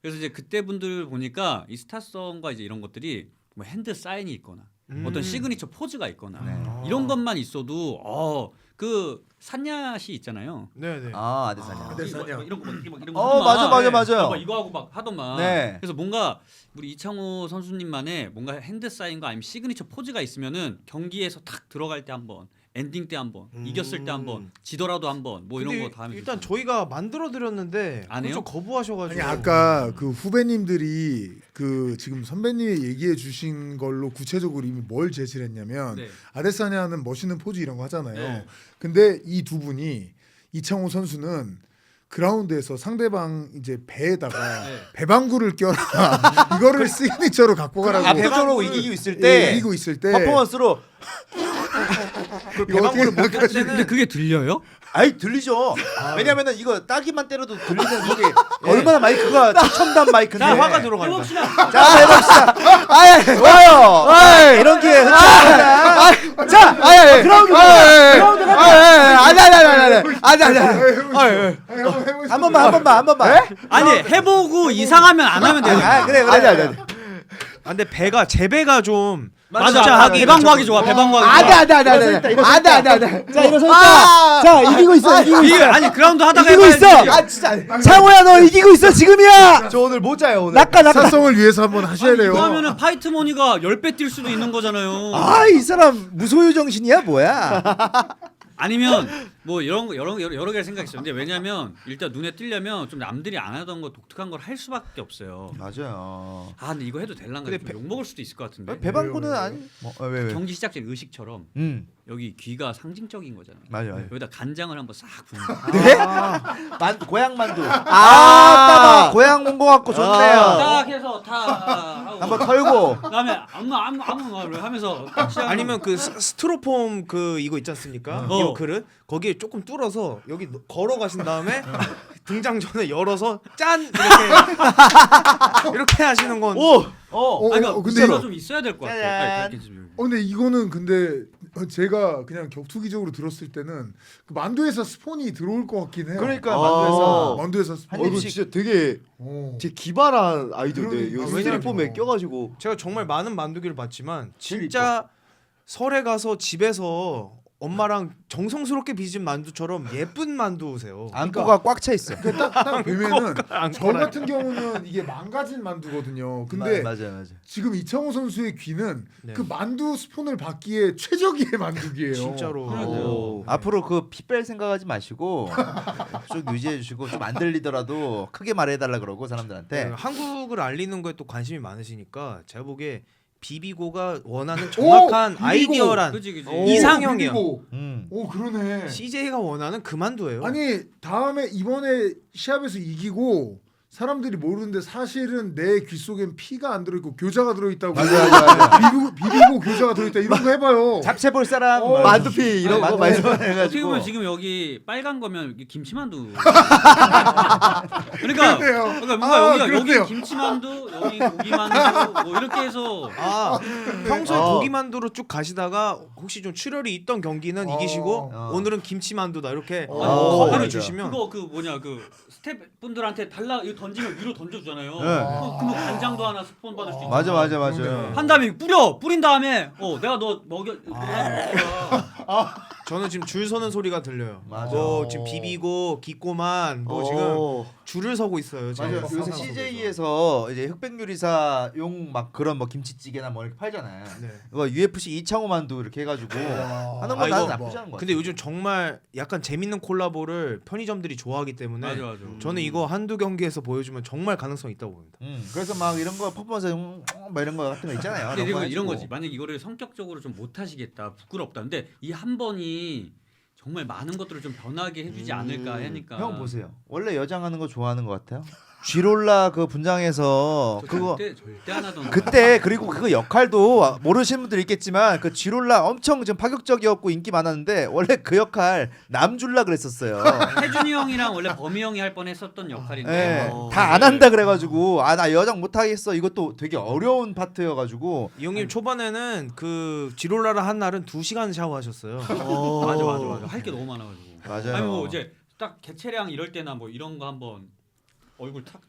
그래서 이제 그때 분들 보니까 이 스타성과 이제 이런 것들이 뭐 핸드 사인이 있거나 어떤 시그니처 포즈가 있거나 네. 이런 것만 있어도 그 산야시 있잖아요. 네네. 아 아데사냐. 아데사냐. 막 이런 거 이런 거 맞아 하더만. 맞아 맞아요. 막 이거 하고 막 하더만. 네. 그래서 뭔가 우리 이창호 선수님만의 뭔가 핸드 사인과 아니면 시그니처 포즈가 있으면은 경기에서 탁 들어갈 때 한번 엔딩 때 한번 이겼을 때 한번 지더라도 한번 뭐 이런 근데 거 다 하면 일단 좋잖아요. 저희가 만들어 드렸는데 안 해요? 좀 거부하셔가지고. 아니 아까 그 후배님들이 그 지금 선배님이 얘기해 주신 걸로 구체적으로 이미 뭘 제시를 했냐면 네. 아데사냐는 멋있는 포즈 이런 거 하잖아요. 네. 근데 이 두 분이 이창호 선수는 그라운드에서 상대방 이제 배에다가 네. 배방구를 껴라 이거를 시그니처로 갖고 가라고 압도적으로 이기고 있을 예, 때 이기고 있을 때 퍼포먼스로 그 이거 어떻게 배방구를 못할 생각하시는 때는 근데 그게 들려요? 아이 들리죠. 왜냐면은 이거 따기만 때려도 들리는 그게 얼마나 마이크가 최첨단 마이크인데. 자, 화가 들어간다. 해봅시다. 자 해봅시다. 아예 좋아요. 이런 기회 흔쾌합니다. 자 아예 그라운드 한 번만. 아니 해보고 이상하면 안 하면 돼요. 그래. 근데 제 배가 좀 맞아. 진짜 하기 배방구 하기 좋아. 배방구 하기 좋아. 안돼. 자 일어섰다. 자 이기고 있어. 이게 아니 그라운드 하다가 이기고 해봐야지. 있어. 아 진짜. 창호야 너 이기고 있어 지금이야. 저 오늘 못 자요 오늘. 낚아. 사성을 위해서 한번 하셔야 돼요. 이거 하면은 파이트 머니가 10배 뛸 수도 있는 거잖아요. 아 이 사람 무소유 정신이야 뭐야? 아니면 뭐 이런 거 여러 개를 생각했어요. 근데 왜냐면 일단 눈에 띄려면 좀 남들이 안 하던 거 독특한 걸 할 수밖에 없어요. 맞아요. 아 근데 이거 해도 될란가? 근데 욕 먹을 수도 있을 것 같은데. 배방구는 아니. 왜? 경기 시작 전 의식처럼 여기 귀가 상징적인 거잖아요. 맞아요. 여기다 간장을 한번 싹 부는. 네? 고향 만두. 따가 고향 온 거 같고 좋네요. 딱 해서 다 하고 한번 털고. 그다음에 아무 말을 하면서 아니면 그 스티로폼 그 이거 있지 않습니까? 이 그릇 거기에 조금 뚫어서 여기 걸어 가신 다음에 등장 전에 열어서 짠 이렇게 하시는 건 그러니까 근데 근데 좀 있어야 될 것 같아요. 짜잔. 아니, 그렇게 좀. 근데 이거는 근데 제가 그냥 격투기적으로 들었을 때는 그 만두에서 스폰이 들어올 것 같긴 해요. 그러니까 만두에서 스폰. 이거 진짜 되게 어. 되게 기발한 아이디어인데 그러니까. 이 스티로폼에 껴가지고 제가 정말 많은 만두기를 봤지만 진짜 설에 가서 집에서 엄마랑 정성스럽게 빚은 만두처럼 예쁜 만두세요. 안고가 꽉 차 있어. 딱 뵈면은 안 저 꺼라요. 같은 경우는 이게 망가진 만두거든요. 근데 맞아. 지금 이창호 선수의 귀는 네. 그 만두 스폰을 받기에 최적의 만두기예요. 진짜로. 오. 앞으로 그 피 뺄 생각하지 마시고 쭉 유지해 주시고 좀 안 들리더라도 크게 말해달라 그러고 사람들한테. 네, 한국을 알리는 거에 또 관심이 많으시니까 제가 보기에 비비고가 원하는 정확한 비비고. 아이디어란 그지. 이상형이요. 비비고. 음. 오 그러네. CJ가 원하는 그 만두예요. 아니 다음에 이번에 시합에서 이기고 사람들이 모르는데 사실은 내 귀 속엔 피가 안 들어있고 교자가 들어있다고. 맞아. 비비고 교자가 들어있다 이런 거 해봐요. 잡채 볼 사람 만두피 이런 거 많이 어떻게 해가지고. 보면 지금 여기 빨간 거면 이게 김치만두. 그러니까 뭔가 여기 그렇네요. 김치만두, 여기 고기만두 뭐 이렇게 해서 평소에 고기만두로 쭉 가시다가 혹시 좀 출혈이 있던 경기는 이기시고 오늘은 김치만두다 이렇게 커버를 맞아. 주시면 그거 그 뭐냐 그 스태프분들한테 달라 이거 던지면 위로 던져주잖아요. 네. 그럼 간장도 하나 스폰 받을 수 있고. 맞아. 한 다음에 뿌린 다음에 내가 너 먹여. 저는 지금 줄 서는 소리가 들려요. 맞아. 뭐 지금 비비고 기꼬만 뭐 지금 줄을 서고 있어요. 지금 맞아요. 요새 CJ에서 이제 흑백요리사용 막 그런 뭐 김치찌개나 뭐 이렇게 팔잖아요. 네. 뭐 UFC 이창호 만두 이렇게 해가지고 하는 건 아, 나는 이거 나쁘지 않은 거 같아. 근데 요즘 정말 약간 재밌는 콜라보를 편의점들이 좋아하기 때문에 맞아. 저는 이거 한두 경기에서 보여주면 정말 가능성이 있다고 봅니다. 그래서 막 이런 거 퍼포먼스 막 이런 거 같은 거 있잖아요. 근데 그런 거 이런 해주고. 거지. 만약 이거를 성격적으로 좀 못하시겠다, 부끄럽다. 근데 이 한 번이 정말 많은 것들을 좀 변하게 해주지 않을까 하니까. 형 보세요. 원래 여장하는 거 좋아하는 것 같아요. 쥐롤라 그 분장에서 그거 절대 안 하던. 그때 그리고 그 역할도 모르시는 분들 있겠지만 그 쥐롤라 엄청 좀 파격적이었고 인기 많았는데 원래 그 역할 남 줄라 그랬었어요. 태준이 형이랑 원래 범이 형이 할 뻔했었던 역할인데. 네, 다 안 한다 그래가지고 아 나 여장 못 하겠어. 이것도 되게 어려운 파트여가지고 이 형님 초반에는 그 지롤라를 한 날은 2시간 샤워하셨어요. 맞아. 할 게 너무 많아가지고. 맞아요. 아니 뭐 이제 딱 개체량 이럴 때나 뭐 이런 거 한번 얼굴 탁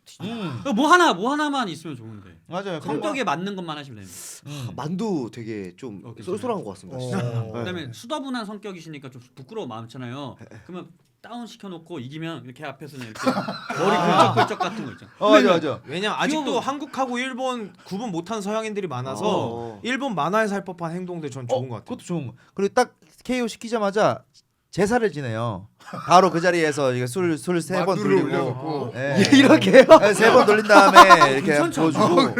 뭐 하나만 있으면 좋은데. 맞아요. 성격에 맞는 것만 하시면 됩니다. 만두 되게 좀 괜찮아요. 쏠쏠한 것 같습니다. 진짜. 어. 그다음에 수다분한 성격이시니까 좀 부끄러워 많잖아요. 그러면 다운 시켜놓고 이기면 이렇게 앞에서는 이렇게 머리 굴쩍굴쩍 같은 거 있잖아. 맞아. 왜냐면 아직도 귀여워. 한국하고 일본 구분 못하는 서양인들이 많아서 어. 일본 만화에서 할 법한 행동들 전 좋은 것 같아요. 그것도 좋은 거. 그리고 딱 KO 시키자마자 제사를 지내요. 바로 그 자리에서 이게 술 세 번 만두를 돌리고 올려놓고. 이렇게요? 3번 돌린 다음에 이렇게 괜찮죠? 보여주고.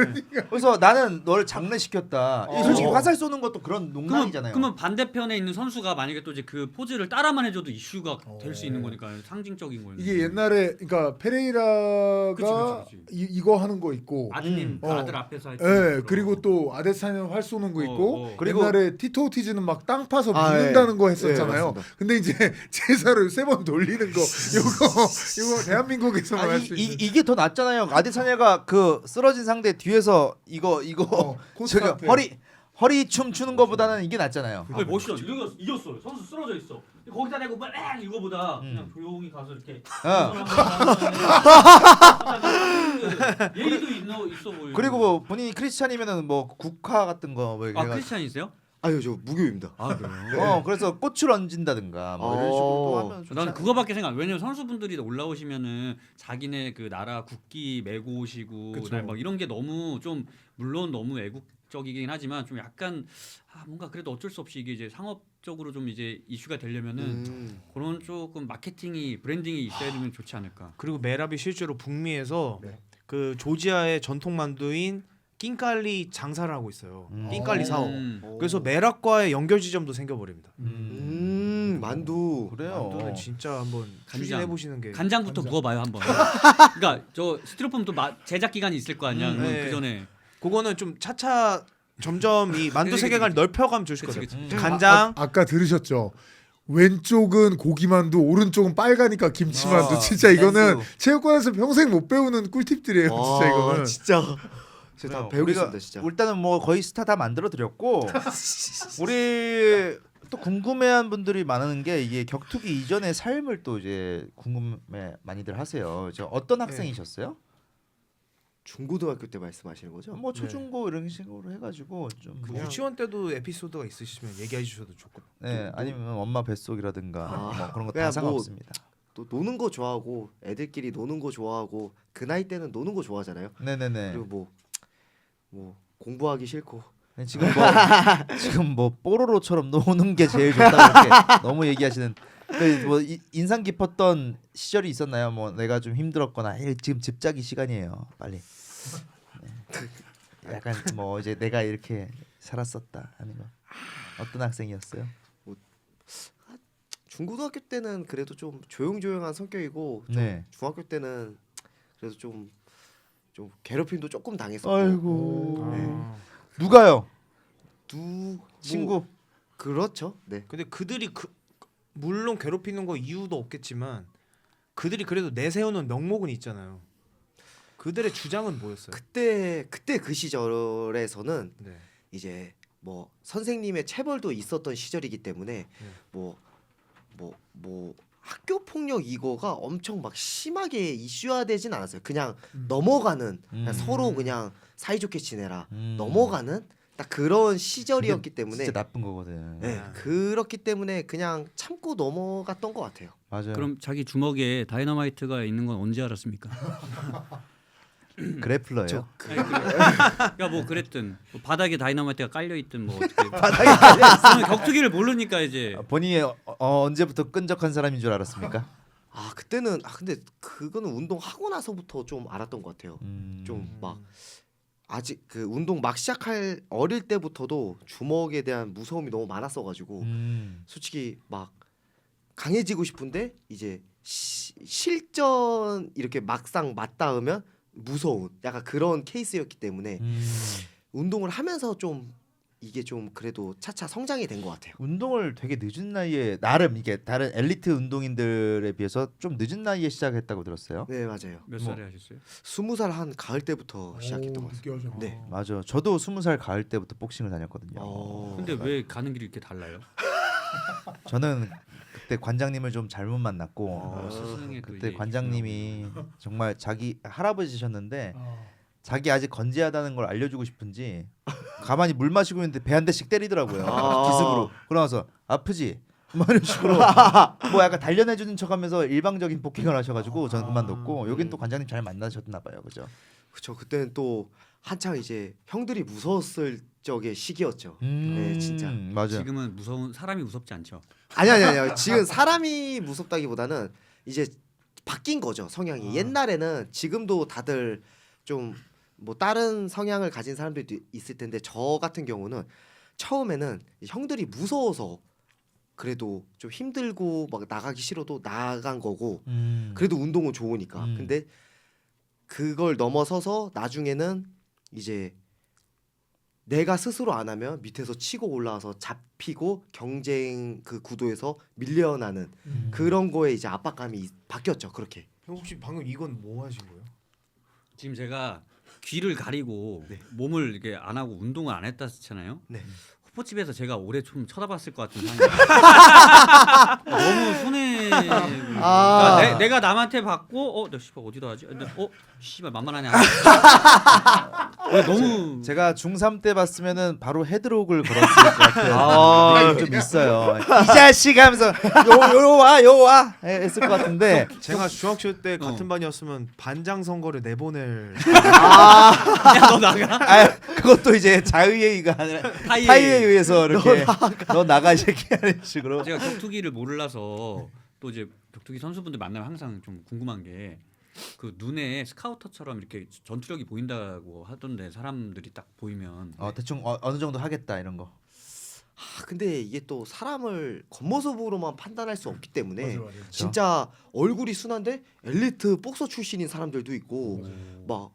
그래서 나는 널 장례시켰다. 이 솔직히 화살 쏘는 것도 그런 농담이잖아요. 그러면 반대편에 있는 선수가 만약에 또 이제 그 포즈를 따라만 해줘도 이슈가 될 수 있는 거니까 상징적인 거예요. 이게 옛날에 그러니까 페레이라가 그치. 이거 하는 거 있고 아드님 어. 아들 앞에서 할 예, 그리고 또 아데사는 활 쏘는 거 있고 그리고- 옛날에 티토 오티즈는 막 땅 파서 아, 묻는다는 예. 거 예, 했었잖아요. 맞습니다. 근데 이제 제사를 3번 돌리는 거 이거 대한민국에서만 할 수 있는 이게 더 낫잖아요. 아데사냐가 그 쓰러진 상대 뒤에서 이거 저기 코스한테. 허리 춤 추는 거보다는 이게 낫잖아요. 멋있어. 이겼어요. 선수 쓰러져 있어. 거기다 대고 막 이거보다 그냥 조용히 가서 이렇게 예의도 있어 보이고. 그리고 뭐 본인이 크리스찬이면은 뭐 국화 같은 거뭐 아 크리스찬이세요? 아유 저 무교입니다. 아 그래요? 그래서 꽃을 얹은다든가 뭐 이런 식으로 또 하면 좋지 나는 않아요? 그거밖에 생각. 왜냐면 선수분들이 올라오시면은 자기네 그 나라 국기 메고 오시고 그쵸. 그다음에 막 이런 게 너무 좀 물론 너무 애국적이긴 하지만 좀 약간 뭔가 그래도 어쩔 수 없이 이게 이제 상업적으로 좀 이제 이슈가 되려면은 그런 조금 마케팅이 브랜딩이 있어야 되면 좋지 않을까. 그리고 메랍이 실제로 북미에서 네. 그 조지아의 전통 만두인 낑깔리 장사를 하고 있어요. 낑깔리 사업. 그래서 메랍과의 연결 지점도 생겨버립니다. 만두. 그래요. 만두는 진짜 한번 간장. 추진해 보시는 게. 간장부터 부어봐요 한번. 그러니까 저 스티로폼 또 제작 기간이 있을 거 아니야. 네. 그 전에 그거는 좀 차차 점점 이 만두 그치, 세계관을 넓혀가면 좋을 그치, 거예요. 그치. 간장. 아까 들으셨죠? 왼쪽은 고기만두, 오른쪽은 빨가니까 김치만두. 진짜 이거는 댄스. 체육관에서 평생 못 배우는 꿀팁들이에요. 진짜 이거는. 진짜 제가 다 그래요. 배우겠습니다 우리가 진짜. 일단은 뭐 거의 스타 다 만들어 드렸고 우리 또 궁금해한 분들이 많은 게 이게 격투기 이전의 삶을 또 이제 궁금해 많이들 하세요. 저 어떤 학생이셨어요? 중고등학교 때 말씀하시는 거죠? 뭐 초중고 이런 식으로 해가지고 좀 그 뭐, 유치원 때도 에피소드가 있으시면 얘기해 주셔도 좋고. 네 아니면 엄마 뱃속이라든가 뭐 그런 거 다 그냥 뭐 상관없습니다. 또 노는 거 좋아하고 애들끼리 노는 거 좋아하고 그 나이 때는 노는 거 좋아하잖아요. 네네네. 그리고 뭐 공부하기 싫고 네, 지금 뭐 뽀로로처럼 노는 게 제일 좋다고 이렇게 너무 얘기하시는. 뭐 인상 깊었던 시절이 있었나요? 뭐 내가 좀 힘들었거나 지금 집자기 시간이에요. 빨리. 네. 약간 뭐 이제 내가 이렇게 살았었다 하는 거. 어떤 학생이었어요? 중고등학교 때는 그래도 좀 조용조용한 성격이고 좀 네. 중학교 때는 그래도 좀 괴롭힘도 조금 당했었고. 아이고. 아. 누가요? 친구. 그렇죠. 네. 근데 그들이 물론 괴롭히는 거 이유도 없겠지만 그들이 그래도 내세우는 명목은 있잖아요. 그들의 주장은 뭐였어요? 그때 그 시절에서는 네. 이제 뭐 선생님의 체벌도 있었던 시절이기 때문에 뭐 학교 폭력 이거가 엄청 막 심하게 이슈화되진 않았어요. 그냥 넘어가는 그냥 서로 그냥 사이좋게 지내라 넘어가는 딱 그런 시절이었기 때문에 진짜 나쁜 거거든. 네, 그렇기 때문에 그냥 참고 넘어갔던 것 같아요. 맞아요. 그럼 자기 주먹에 다이너마이트가 있는 건 언제 알았습니까? 그래플러예요. 그러니까 뭐 그랬든 뭐 바닥에 다이너마이트가 깔려 있든 뭐 어떻게 저는 격투기를 모르니까 이제 본인이 언제부터 끈적한 사람인 줄 알았습니까? 아 그때는 근데 그거는 운동하고 나서부터 좀 알았던 것 같아요. 좀 막 아직 그 운동 막 시작할 어릴 때부터도 주먹에 대한 무서움이 너무 많았어가지고 솔직히 막 강해지고 싶은데 이제 실전 이렇게 막상 맞닿으면 무서운 약간 그런 케이스였기 때문에 운동을 하면서 좀 이게 좀 그래도 차차 성장이 된 것 같아요. 운동을 되게 늦은 나이에 나름 이게 다른 엘리트 운동인들에 비해서 좀 늦은 나이에 시작했다고 들었어요. 네 맞아요. 몇 뭐. 살에 하셨어요? 20살 한 가을 때부터 시작했던 것 같아요. 느껴져. 네. 맞아. 저도 20살 가을 때부터 복싱을 다녔거든요. 근데 왜 가는 길이 이렇게 달라요? 저는 그때 관장님을 좀 잘못 만났고 스승의 또 그때 이제 관장님이 정말 자기 할아버지셨는데 자기 아직 건재하다는 걸 알려주고 싶은지 가만히 물 마시고 있는데 배 한 대씩 때리더라고요. 기습으로. 그러면서 아프지? 뭐 이런 식으로 뭐 약간 단련해주는 척하면서 일방적인 폭행을 하셔가지고 저는 그만뒀고 여긴 또 관장님 잘 만나셨나 봐요, 그죠? 그쵸. 그때는 또 한창 이제 형들이 무서웠을 적의 시기였죠. 네, 진짜. 맞아요. 지금은 무서운 사람이 무섭지 않죠. 아니. 지금 사람이 무섭다기보다는 이제 바뀐 거죠 성향이. 옛날에는 지금도 다들 좀 뭐 다른 성향을 가진 사람들도 있을 텐데 저 같은 경우는 처음에는 형들이 무서워서 그래도 좀 힘들고 막 나가기 싫어도 나간 거고 그래도 운동은 좋으니까. 근데 그걸 넘어서서 나중에는 이제 내가 스스로 안 하면 밑에서 치고 올라와서 잡히고 경쟁 그 구도에서 밀려나는 그런 거에 이제 압박감이 바뀌었죠. 그렇게. 형 혹시 방금 이건 뭐 하신 거예요? 지금 제가 귀를 가리고 네. 몸을 이렇게 안 하고 운동을 안 했다 했잖아요. 네. 호포집에서 제가 오래 좀 쳐다봤을 것 같은 상황이 너무 손해. 그러니까 내가 남한테 받고 나 씨발 어디다 하지? 근데 씨발 만만하냐. 너무 제가 중3 때 봤으면은 바로 헤드록을 걸었을 것 같아요. 느낌이 좀 있어요. 이 자식 하면서 요와 했을 것 같은데 제가 중학교 때 같은 반이었으면 반장 선거를 내보낼 야너 나가. 그것도 이제 자의회의가 아니라 타의에 의해서 이렇게 너 나가 이 새끼 하는 식으로. 제가 격투기를 몰라서 또 이제 격투기 선수분들 만나면 항상 좀 궁금한 게 그 눈에 스카우터처럼 이렇게 전투력이 보인다고 하던데 사람들이 딱 보이면 대충 어느 정도 하겠다 이런 거. 근데 이게 또 사람을 겉모습으로만 판단할 수 없기 때문에 맞아. 진짜 얼굴이 순한데 엘리트 복서 출신인 사람들도 있고 막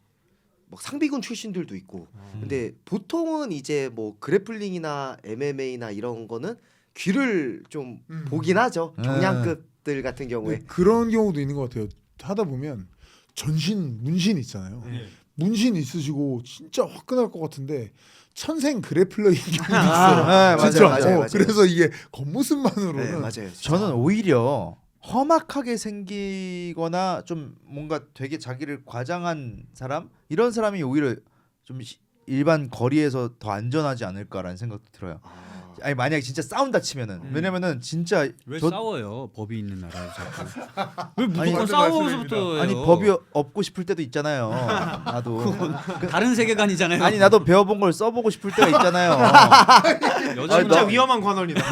상비군 출신들도 있고. 근데 보통은 이제 뭐 그래플링이나 MMA나 이런 거는 귀를 좀 보긴 하죠. 경량급들 같은 경우에. 그런 경우도 있는 것 같아요. 하다 보면 전신 문신 있잖아요. 문신 있으시고 진짜 화끈할 것 같은데 천생 그래플러인 경우도 있어요. 네, 진짜. 맞아요. 그래서 이게 겉모습만으로는 네, 맞아요. 저는 오히려 험악하게 생기거나 좀 뭔가 되게 자기를 과장한 사람 이런 사람이 오히려 좀 일반 거리에서 더 안전하지 않을까라는 생각도 들어요. 아니 만약에 진짜 싸운다 치면은 왜냐면은 진짜 왜 저- 싸워요? 법이 있는 나라에 자꾸. 왜 무조건 아니, 싸워서부터 해요? 아니 법이 없고 싶을 때도 있잖아요. 나도 다른 세계관이잖아요. 아니 나도 배워본 걸 써보고 싶을 때가 있잖아요. 여자 진짜 위험한 관원이다.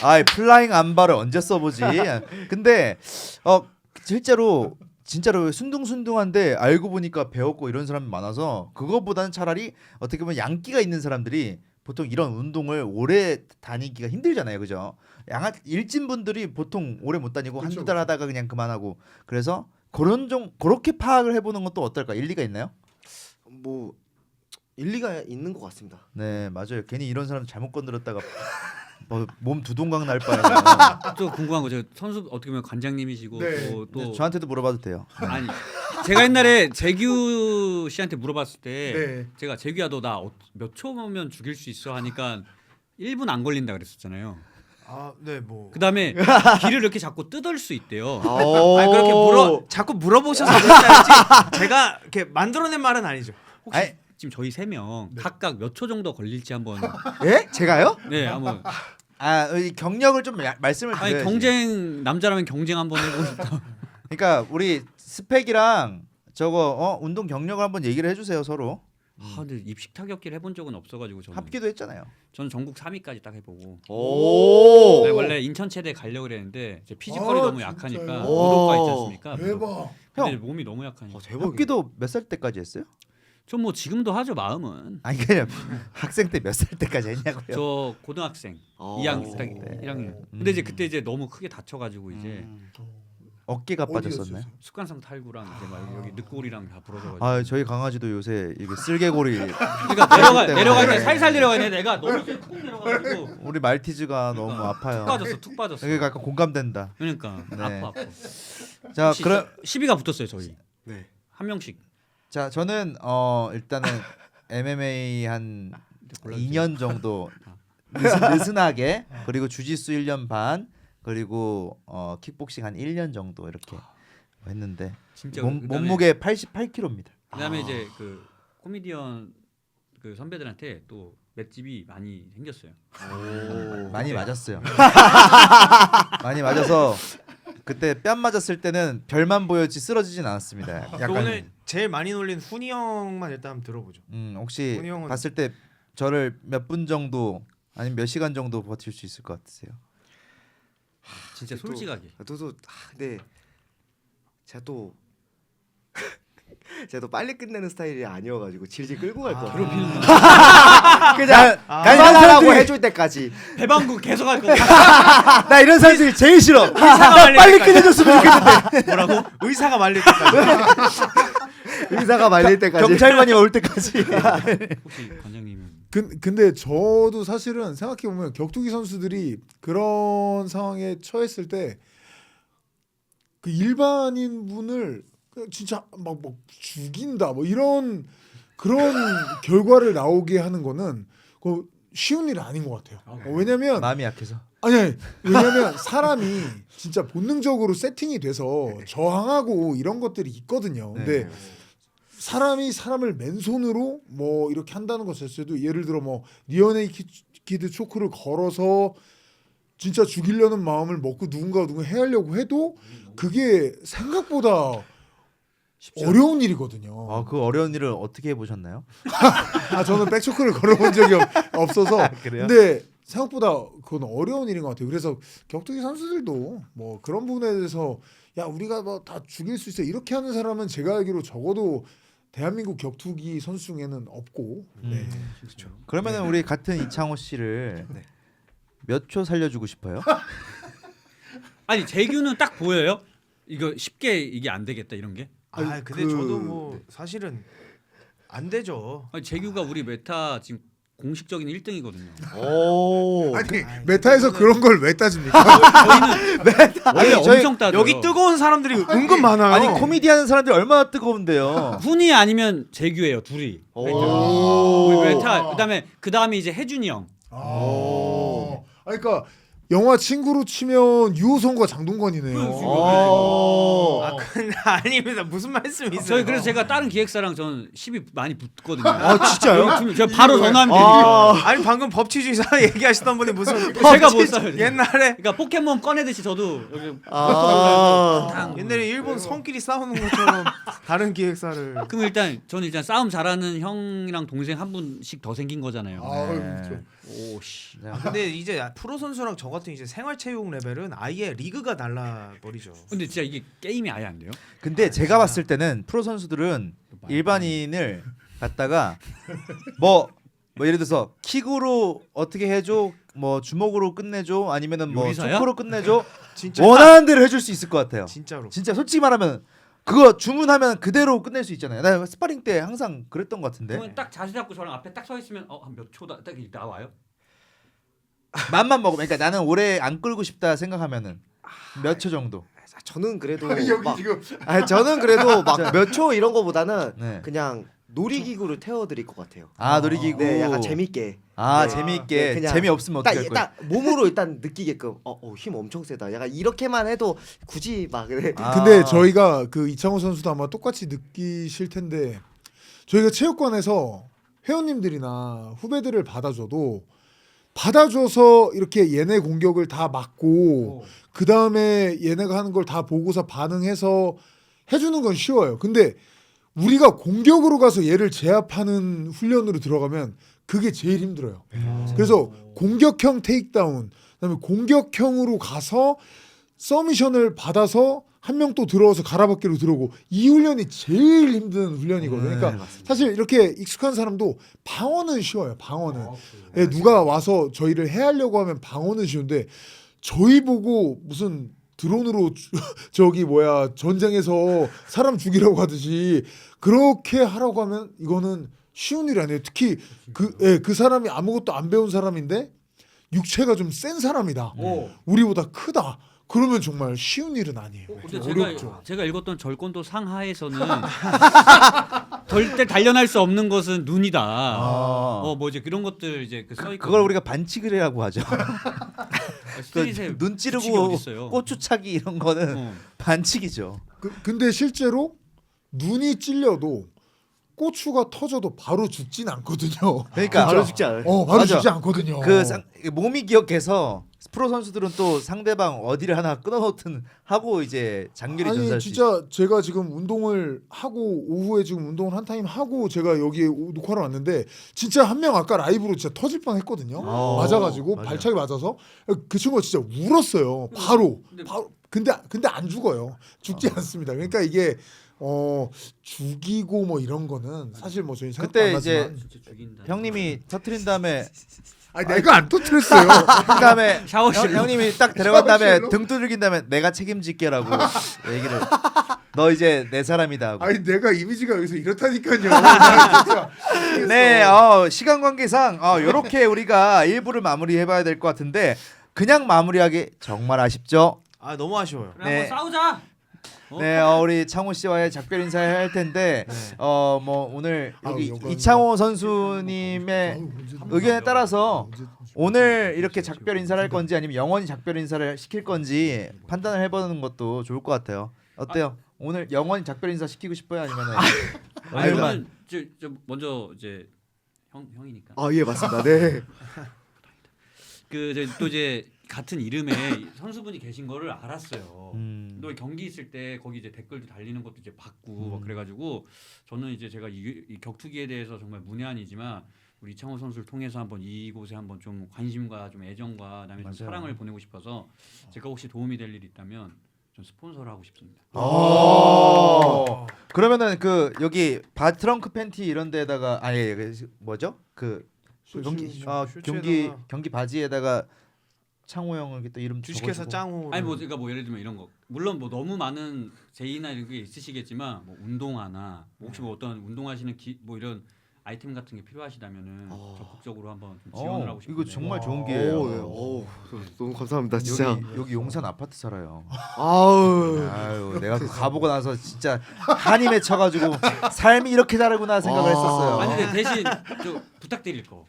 아이 플라잉 암바를 언제 써보지? 근데 실제로 진짜로 순둥순둥한데 알고 보니까 배웠고 이런 사람이 많아서 그거보다는 차라리 어떻게 보면 양기가 있는 사람들이 보통 이런 운동을 오래 다니기가 힘들잖아요, 그죠? 일진 분들이 보통 오래 못 다니고 한두 달 하다가 그냥 그만하고 그래서 그렇게 파악을 해보는 것도 어떨까? 일리가 있나요? 뭐 일리가 있는 것 같습니다. 네, 맞아요. 괜히 이런 사람 잘못 건드렸다가 몸 두동강 날 뻔해서. 또 궁금한 거 제가 선수 어떻게 보면 관장님이시고 네. 또 저한테도 물어봐도 돼요. 아니 제가 옛날에 재규 씨한테 물어봤을 때 네. 제가 재규야 너 나 몇 초면 죽일 수 있어 하니까 1분 안 걸린다 그랬었잖아요. 네 뭐. 그다음에 귀를 이렇게 자꾸 뜯을 수 있대요. 아니 그렇게 자꾸 물어보셔서 그렇지 제가 이렇게 만들어낸 말은 아니죠. 혹시 아니, 지금 저희 3명 각각 몇 초 정도 걸릴지 한번 예? 제가요? 네 한번 이 경력을 좀 말씀을 아니 드려야지. 경쟁 남자라면 경쟁 한번 해보고 싶다. 그러니까 우리 스펙이랑 저거 운동 경력을 한번 얘기를 해주세요 서로. 근데 입식 타격기를 해본 적은 없어가지고 합기도 했잖아요. 저는 전국 3위까지 딱 해보고 오. 네, 원래 인천체대 가려고 그랬는데 이제 피지컬이 아, 너무 진짜요? 약하니까 오. 무도과 있지 않습니까? 대박. 근데 형. 몸이 너무 약하니까. 대박이다. 합기도 몇 살 때까지 했어요? 전 뭐 지금도 하죠 마음은. 아니 그냥 학생 때 몇 살 때까지 했냐고요? 저 고등학생 어. 2학년 딱 네. 1학년. 근데 이제 그때 이제 너무 크게 다쳐가지고 이제 어깨가 빠졌었나요? 어디였어요? 습관성 탈구랑 이제 막 여기 늑골이랑 다 부러져가지고. 아 저희 강아지도 요새 이게 쓸개골이 그러니까 때문에. 내려갈 때 살살 내려가야 돼. 내가 너무 툭 내려가지고 우리 말티즈가 너무 아파요. 툭 빠졌어. 여기 약간 공감된다. 그러니까 네. 아파. 자 그럼 시비가 붙었어요 저희. 네. 한 명씩. 자 저는 일단은 MMA 한 2년 정도 느슨하게 그리고 주짓수 1년 반 그리고 킥복싱 한 1년 정도 이렇게 했는데 진짜 몸무게 88kg입니다. 그다음에 이제 그 코미디언 그 선배들한테 또 맷집이 많이 생겼어요. 많이 맞았어요. 많이 맞아서 그때 뺨 맞았을 때는 별만 보였지 쓰러지진 않았습니다. 그 약간 오늘 제일 많이 놀린 훈이 형만 일단 한번 들어보죠. 혹시 훈이 형은- 봤을 때 저를 몇 분 정도 아니면 몇 시간 정도 버틸 수 있을 것 같으세요? 진짜 솔직하게. 네. 제가 또 제가 또 빨리 끝내는 스타일이 아니어가지고 질질 끌고 갈 거예요. 그냥 그만하라고 사람들이- 해줄 때까지. 배방구 계속 할 거. 나 이런 사람들이 제일 싫어. 의사가 빨리 끝내줬으면 좋겠는데. 뭐라고? 의사가 말릴 때까지. 의사가 말릴 때까지. 경찰관이 올 때까지. 혹시 관장님은 근데 저도 사실은 생각해 보면 격투기 선수들이 그런 상황에 처했을 때 그 일반인 분을 진짜 막 죽인다 뭐 이런 그런 결과를 나오게 하는 거는 그 쉬운 일이 아닌 것 같아요. 왜냐면 마음이 약해서. 아니 왜냐면 사람이 진짜 본능적으로 세팅이 돼서 저항하고 이런 것들이 있거든요. 근데 네. 사람이 사람을 맨손으로 뭐 이렇게 한다는 것 자체도 예를 들어 뭐 리어네이키드 초크를 걸어서 진짜 죽이려는 마음을 먹고 누군가 해하려고 해도 그게 생각보다 어려운 일이거든요. 그 어려운 일을 어떻게 해보셨나요? 저는 백초크를 걸어본 적이 없어서 그래요? 근데 생각보다 그건 어려운 일인 것 같아요. 그래서 격투기 선수들도 뭐 그런 부분에 대해서 야 우리가 뭐 다 죽일 수 있어 이렇게 하는 사람은 제가 알기로 적어도 대한민국 격투기 선수 중에는 없고. 네. 그렇죠. 그러면은 우리 같은 이창호 씨를 몇 초 살려주고 싶어요? 아니 재규는 딱 보여요? 이거 쉽게 이게 안 되겠다 이런 게? 아 근데 저도 뭐 사실은 안 되죠. 아니 재규가 우리 메타 지금 공식적인 1등이거든요. 오. 아니 메타에서 그런 걸 왜 따집니까? 원래 아니, 저희 엄청 따져. 여기 뜨거운 사람들이 은근 많아요. 아니 코미디 하는 사람들이 얼마나 뜨거운데요. 훈이 아니면 재규예요 둘이. 오. 우리 메타 그다음에 이제 혜준이 형. 그러니까 영화 친구로 치면 유호성과 장동건이네요. 오. 아 근데 아닙니다. 무슨 말씀이세요? 저희 그래서 제가 다른 기획사랑 저는 시비 많이 붙거든요. 진짜요? 제가 바로 전화하면 되니까. 아니 방금 법치주의사 얘기하시던 분이 무슨 제가 못 써요. 옛날에 그러니까 포켓몬 꺼내듯이 저도 여기 옛날에 일본 성끼리 싸우는 것처럼 다른 기획사를 그럼 저는 일단 싸움 잘하는 형이랑 동생 한 분씩 더 생긴 거잖아요. 그렇죠. 오씨. 근데 이제 프로 선수랑 저 같은 이제 생활체육 레벨은 아예 리그가 달라버리죠. 근데 진짜 이게 게임이 아예 안 돼요? 근데 제가 봤을 때는 프로 선수들은 일반인을 갖다가 뭐 예를 들어서 킥으로 어떻게 해줘, 뭐 주먹으로 끝내줘, 아니면은 뭐 요리사야? 초크로 끝내줘, 진짜 원하는 대로 해줄 수 있을 것 같아요. 진짜로. 진짜 솔직히 말하면 그거 주문하면 그대로 끝낼 수 있잖아요. 나 스파링 때 항상 그랬던 것 같은데. 그러면 딱 자세 잡고 저랑 앞에 딱 서 있으면 한 몇 초다 딱 이렇게 나와요? 맘만 먹으면 그러니까 나는 오래 안 끌고 싶다 생각하면은 몇 초 정도. 저는 그래도 여기 막 지금 저는 그래도 막 몇 초 이런 거보다는 네. 그냥 놀이기구를 태워드릴 것 같아요. 놀이기구. 네, 약간 재밌게. 네. 재미있게. 네, 그냥 재미없으면 어떻게 할 거예요? 딱 몸으로 일단 느끼게끔 힘 엄청 세다. 약간 이렇게만 해도 굳이 막 그래. 근데 저희가 그 이창호 선수도 아마 똑같이 느끼실 텐데 저희가 체육관에서 회원님들이나 후배들을 받아줘서 이렇게 얘네 공격을 다 막고 그 다음에 얘네가 하는 걸 다 보고서 반응해서 해주는 건 쉬워요. 근데 우리가 공격으로 가서 얘를 제압하는 훈련으로 들어가면 그게 제일 힘들어요. 그래서 공격형 테이크다운, 그다음에 공격형으로 가서 서미션을 받아서 한 명 또 들어와서 가라박기로 들어오고 이 훈련이 제일 힘든 훈련이거든요. 그러니까 사실 이렇게 익숙한 사람도 방어는 쉬워요. 방어는 예, 누가 와서 저희를 해하려고 하면 방어는 쉬운데 저희 보고 무슨 드론으로 저기 뭐야 전쟁에서 사람 죽이려고 하듯이 그렇게 하라고 하면 이거는 쉬운 일이 아니에요. 특히 그 사람이 아무것도 안 배운 사람인데 육체가 좀 센 사람이다. 우리보다 크다. 그러면 정말 쉬운 일은 아니에요. 근데 어렵죠. 제가 읽었던 절권도 상하에서는 절대 단련할 수 없는 것은 눈이다. 뭐 이제 그런 것들 이제 그 써 있고. 그걸 우리가 반칙이라고 하죠. 스트릿에 눈 규칙이 찌르고 어딨어요. 고추차기 이런 거는 반칙이죠. 근데 실제로 눈이 찔려도 고추가 터져도 바로 죽진 않거든요. 그러니까 바로 죽지 않아요. 바로 맞아. 죽지 않거든요. 몸이 기억해서 프로 선수들은 또 상대방 어디를 하나 끊어놓든 하고 이제 장렬히 아니 전사할 수 진짜 제가 지금 운동을 하고 오후에 지금 운동을 한 타임 하고 제가 여기에 녹화를 왔는데 진짜 한 명 아까 라이브로 진짜 터질 뻔했거든요. 맞아가지고 맞아요. 발차기 맞아서 그 친구가 진짜 울었어요. 바로. 근데 안 죽어요. 죽지 않습니다. 그러니까 이게 죽이고 뭐 이런 거는 사실 뭐 저희 생각도 그때 안 이제 하지만 진짜 죽인다. 형님이 터트린 다음에 아니 내가 안 터뜨렸어요. 그다음에 샤워실로. 형님이 딱 데려간 다음에 샤워실로? 등 두들긴 다음에 내가 책임질게라고 얘기를 너 이제 내 사람이다 하고. 아니 내가 이미지가 여기서 이렇다니까요. 나 진짜. 네, 시간 관계상 요렇게 우리가 1부를 마무리해봐야 될 것 같은데 그냥 마무리하기 정말 아쉽죠. 아 너무 아쉬워요. 그래 네. 한번 싸우자. 네, 우리 창호 씨와의 작별 인사를 할 텐데 뭐 오늘 여기 영광입니다. 이창호 선수님의 의견에 따라서 오늘 이렇게 작별 인사를 할 건지 아니면 영원히 작별 인사를 시킬 건지 판단을 해보는 것도 좋을 것 같아요. 어때요? 오늘 영원히 작별 인사 시키고 싶어요, 아니면은 아니 오늘만? 저는 저 먼저 이제 형이니까. 아 예 맞습니다. 네. 또 이제 같은 이름의 선수분이 계신 거를 알았어요. 음. 또 경기 있을 때 거기 이제 댓글도 달리는 것도 이제 봤고 막 그래가지고 저는 이제 제가 이 격투기에 대해서 정말 문외한이지만 우리 이창호 선수를 통해서 한번 이곳에 한번 좀 관심과 좀 애정과 그다음에 좀 사랑을 보내고 싶어서 제가 혹시 도움이 될 일이 있다면 좀 스폰서를 하고 싶습니다. 그러면은 그 여기 트렁크 팬티 이런 데다가 뭐죠? 그 경기 바지에다가 창호 형을 또 이름 주식회사 적어주고. 짱호. 아니 뭐 그러니까 뭐 예를 들면 이런 거 물론 뭐 너무 많은 제의나 이런 게 있으시겠지만 뭐 운동화나 뭐 혹시 뭐 어떤 운동하시는 뭐 이런 아이템 같은 게 필요하시다면은 적극적으로 한번 좀 지원을 하고 싶은데. 이거 정말 좋은 기회예요. 너무 감사합니다. 진짜. 여기 용산 아파트 살아요. 아우. 내가 가보고 나서 진짜 한이 맺혀가지고 삶이 이렇게 다르구나 생각을 했었어요. 아니 근데 대신 저 부탁드릴 거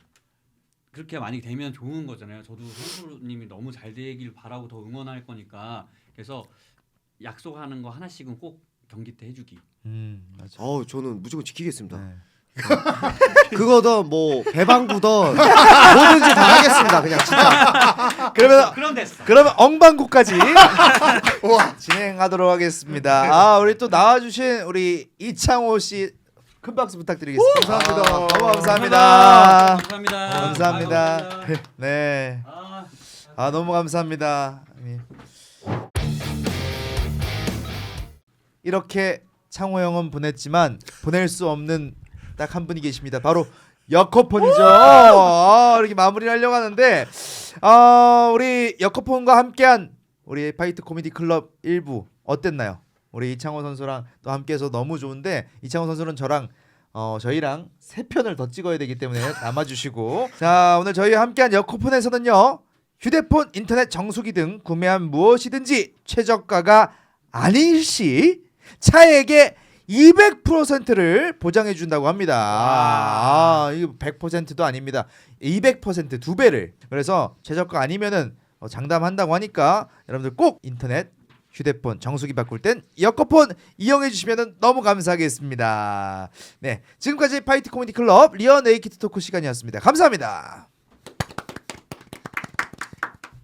그렇게 만약에 되면 좋은 거잖아요. 저도 선수님이 너무 잘 되길 바라고 더 응원할 거니까 그래서 약속하는 거 하나씩은 꼭 경기 때 해주기. 맞아. 저는 무조건 지키겠습니다. 네. 그거든 뭐 배방구든 뭐든지 다 하겠습니다. 그냥 진짜. 그러면 엉방구까지 진행하도록 하겠습니다. 우리 또 나와주신 우리 이창호 씨 큰 박수 부탁드리겠습니다. 감사합니다. 너무 감사합니다. 감사합니다. 감사합니다. 네. 너무 감사합니다. 이렇게 창호 형은 보냈지만 보낼 수 없는 딱 한 분이 계십니다. 바로 여커폰이죠. 이렇게 마무리를 하려고 하는데 우리 여커폰과 함께한 우리 파이트 코미디 클럽 1부 어땠나요? 우리 이창호 선수랑 또 함께해서 너무 좋은데 이창호 선수는 저랑 저희랑 3편을 더 찍어야 되기 때문에 남아주시고 자 오늘 저희와 함께한 여코폰에서는요 휴대폰, 인터넷 정수기 등 구매한 무엇이든지 최저가가 아닐 시 차액의 200%를 보장해 준다고 합니다. 이거 100%도 아닙니다. 200% 2배를. 그래서 최저가 아니면은 장담한다고 하니까 여러분들 꼭 인터넷, 휴대폰, 정수기 바꿀 땐 여커폰 이용해 주시면 너무 감사하겠습니다. 네, 지금까지 파이트 코미디 클럽 리어 네이키드 토크 시간이었습니다. 감사합니다.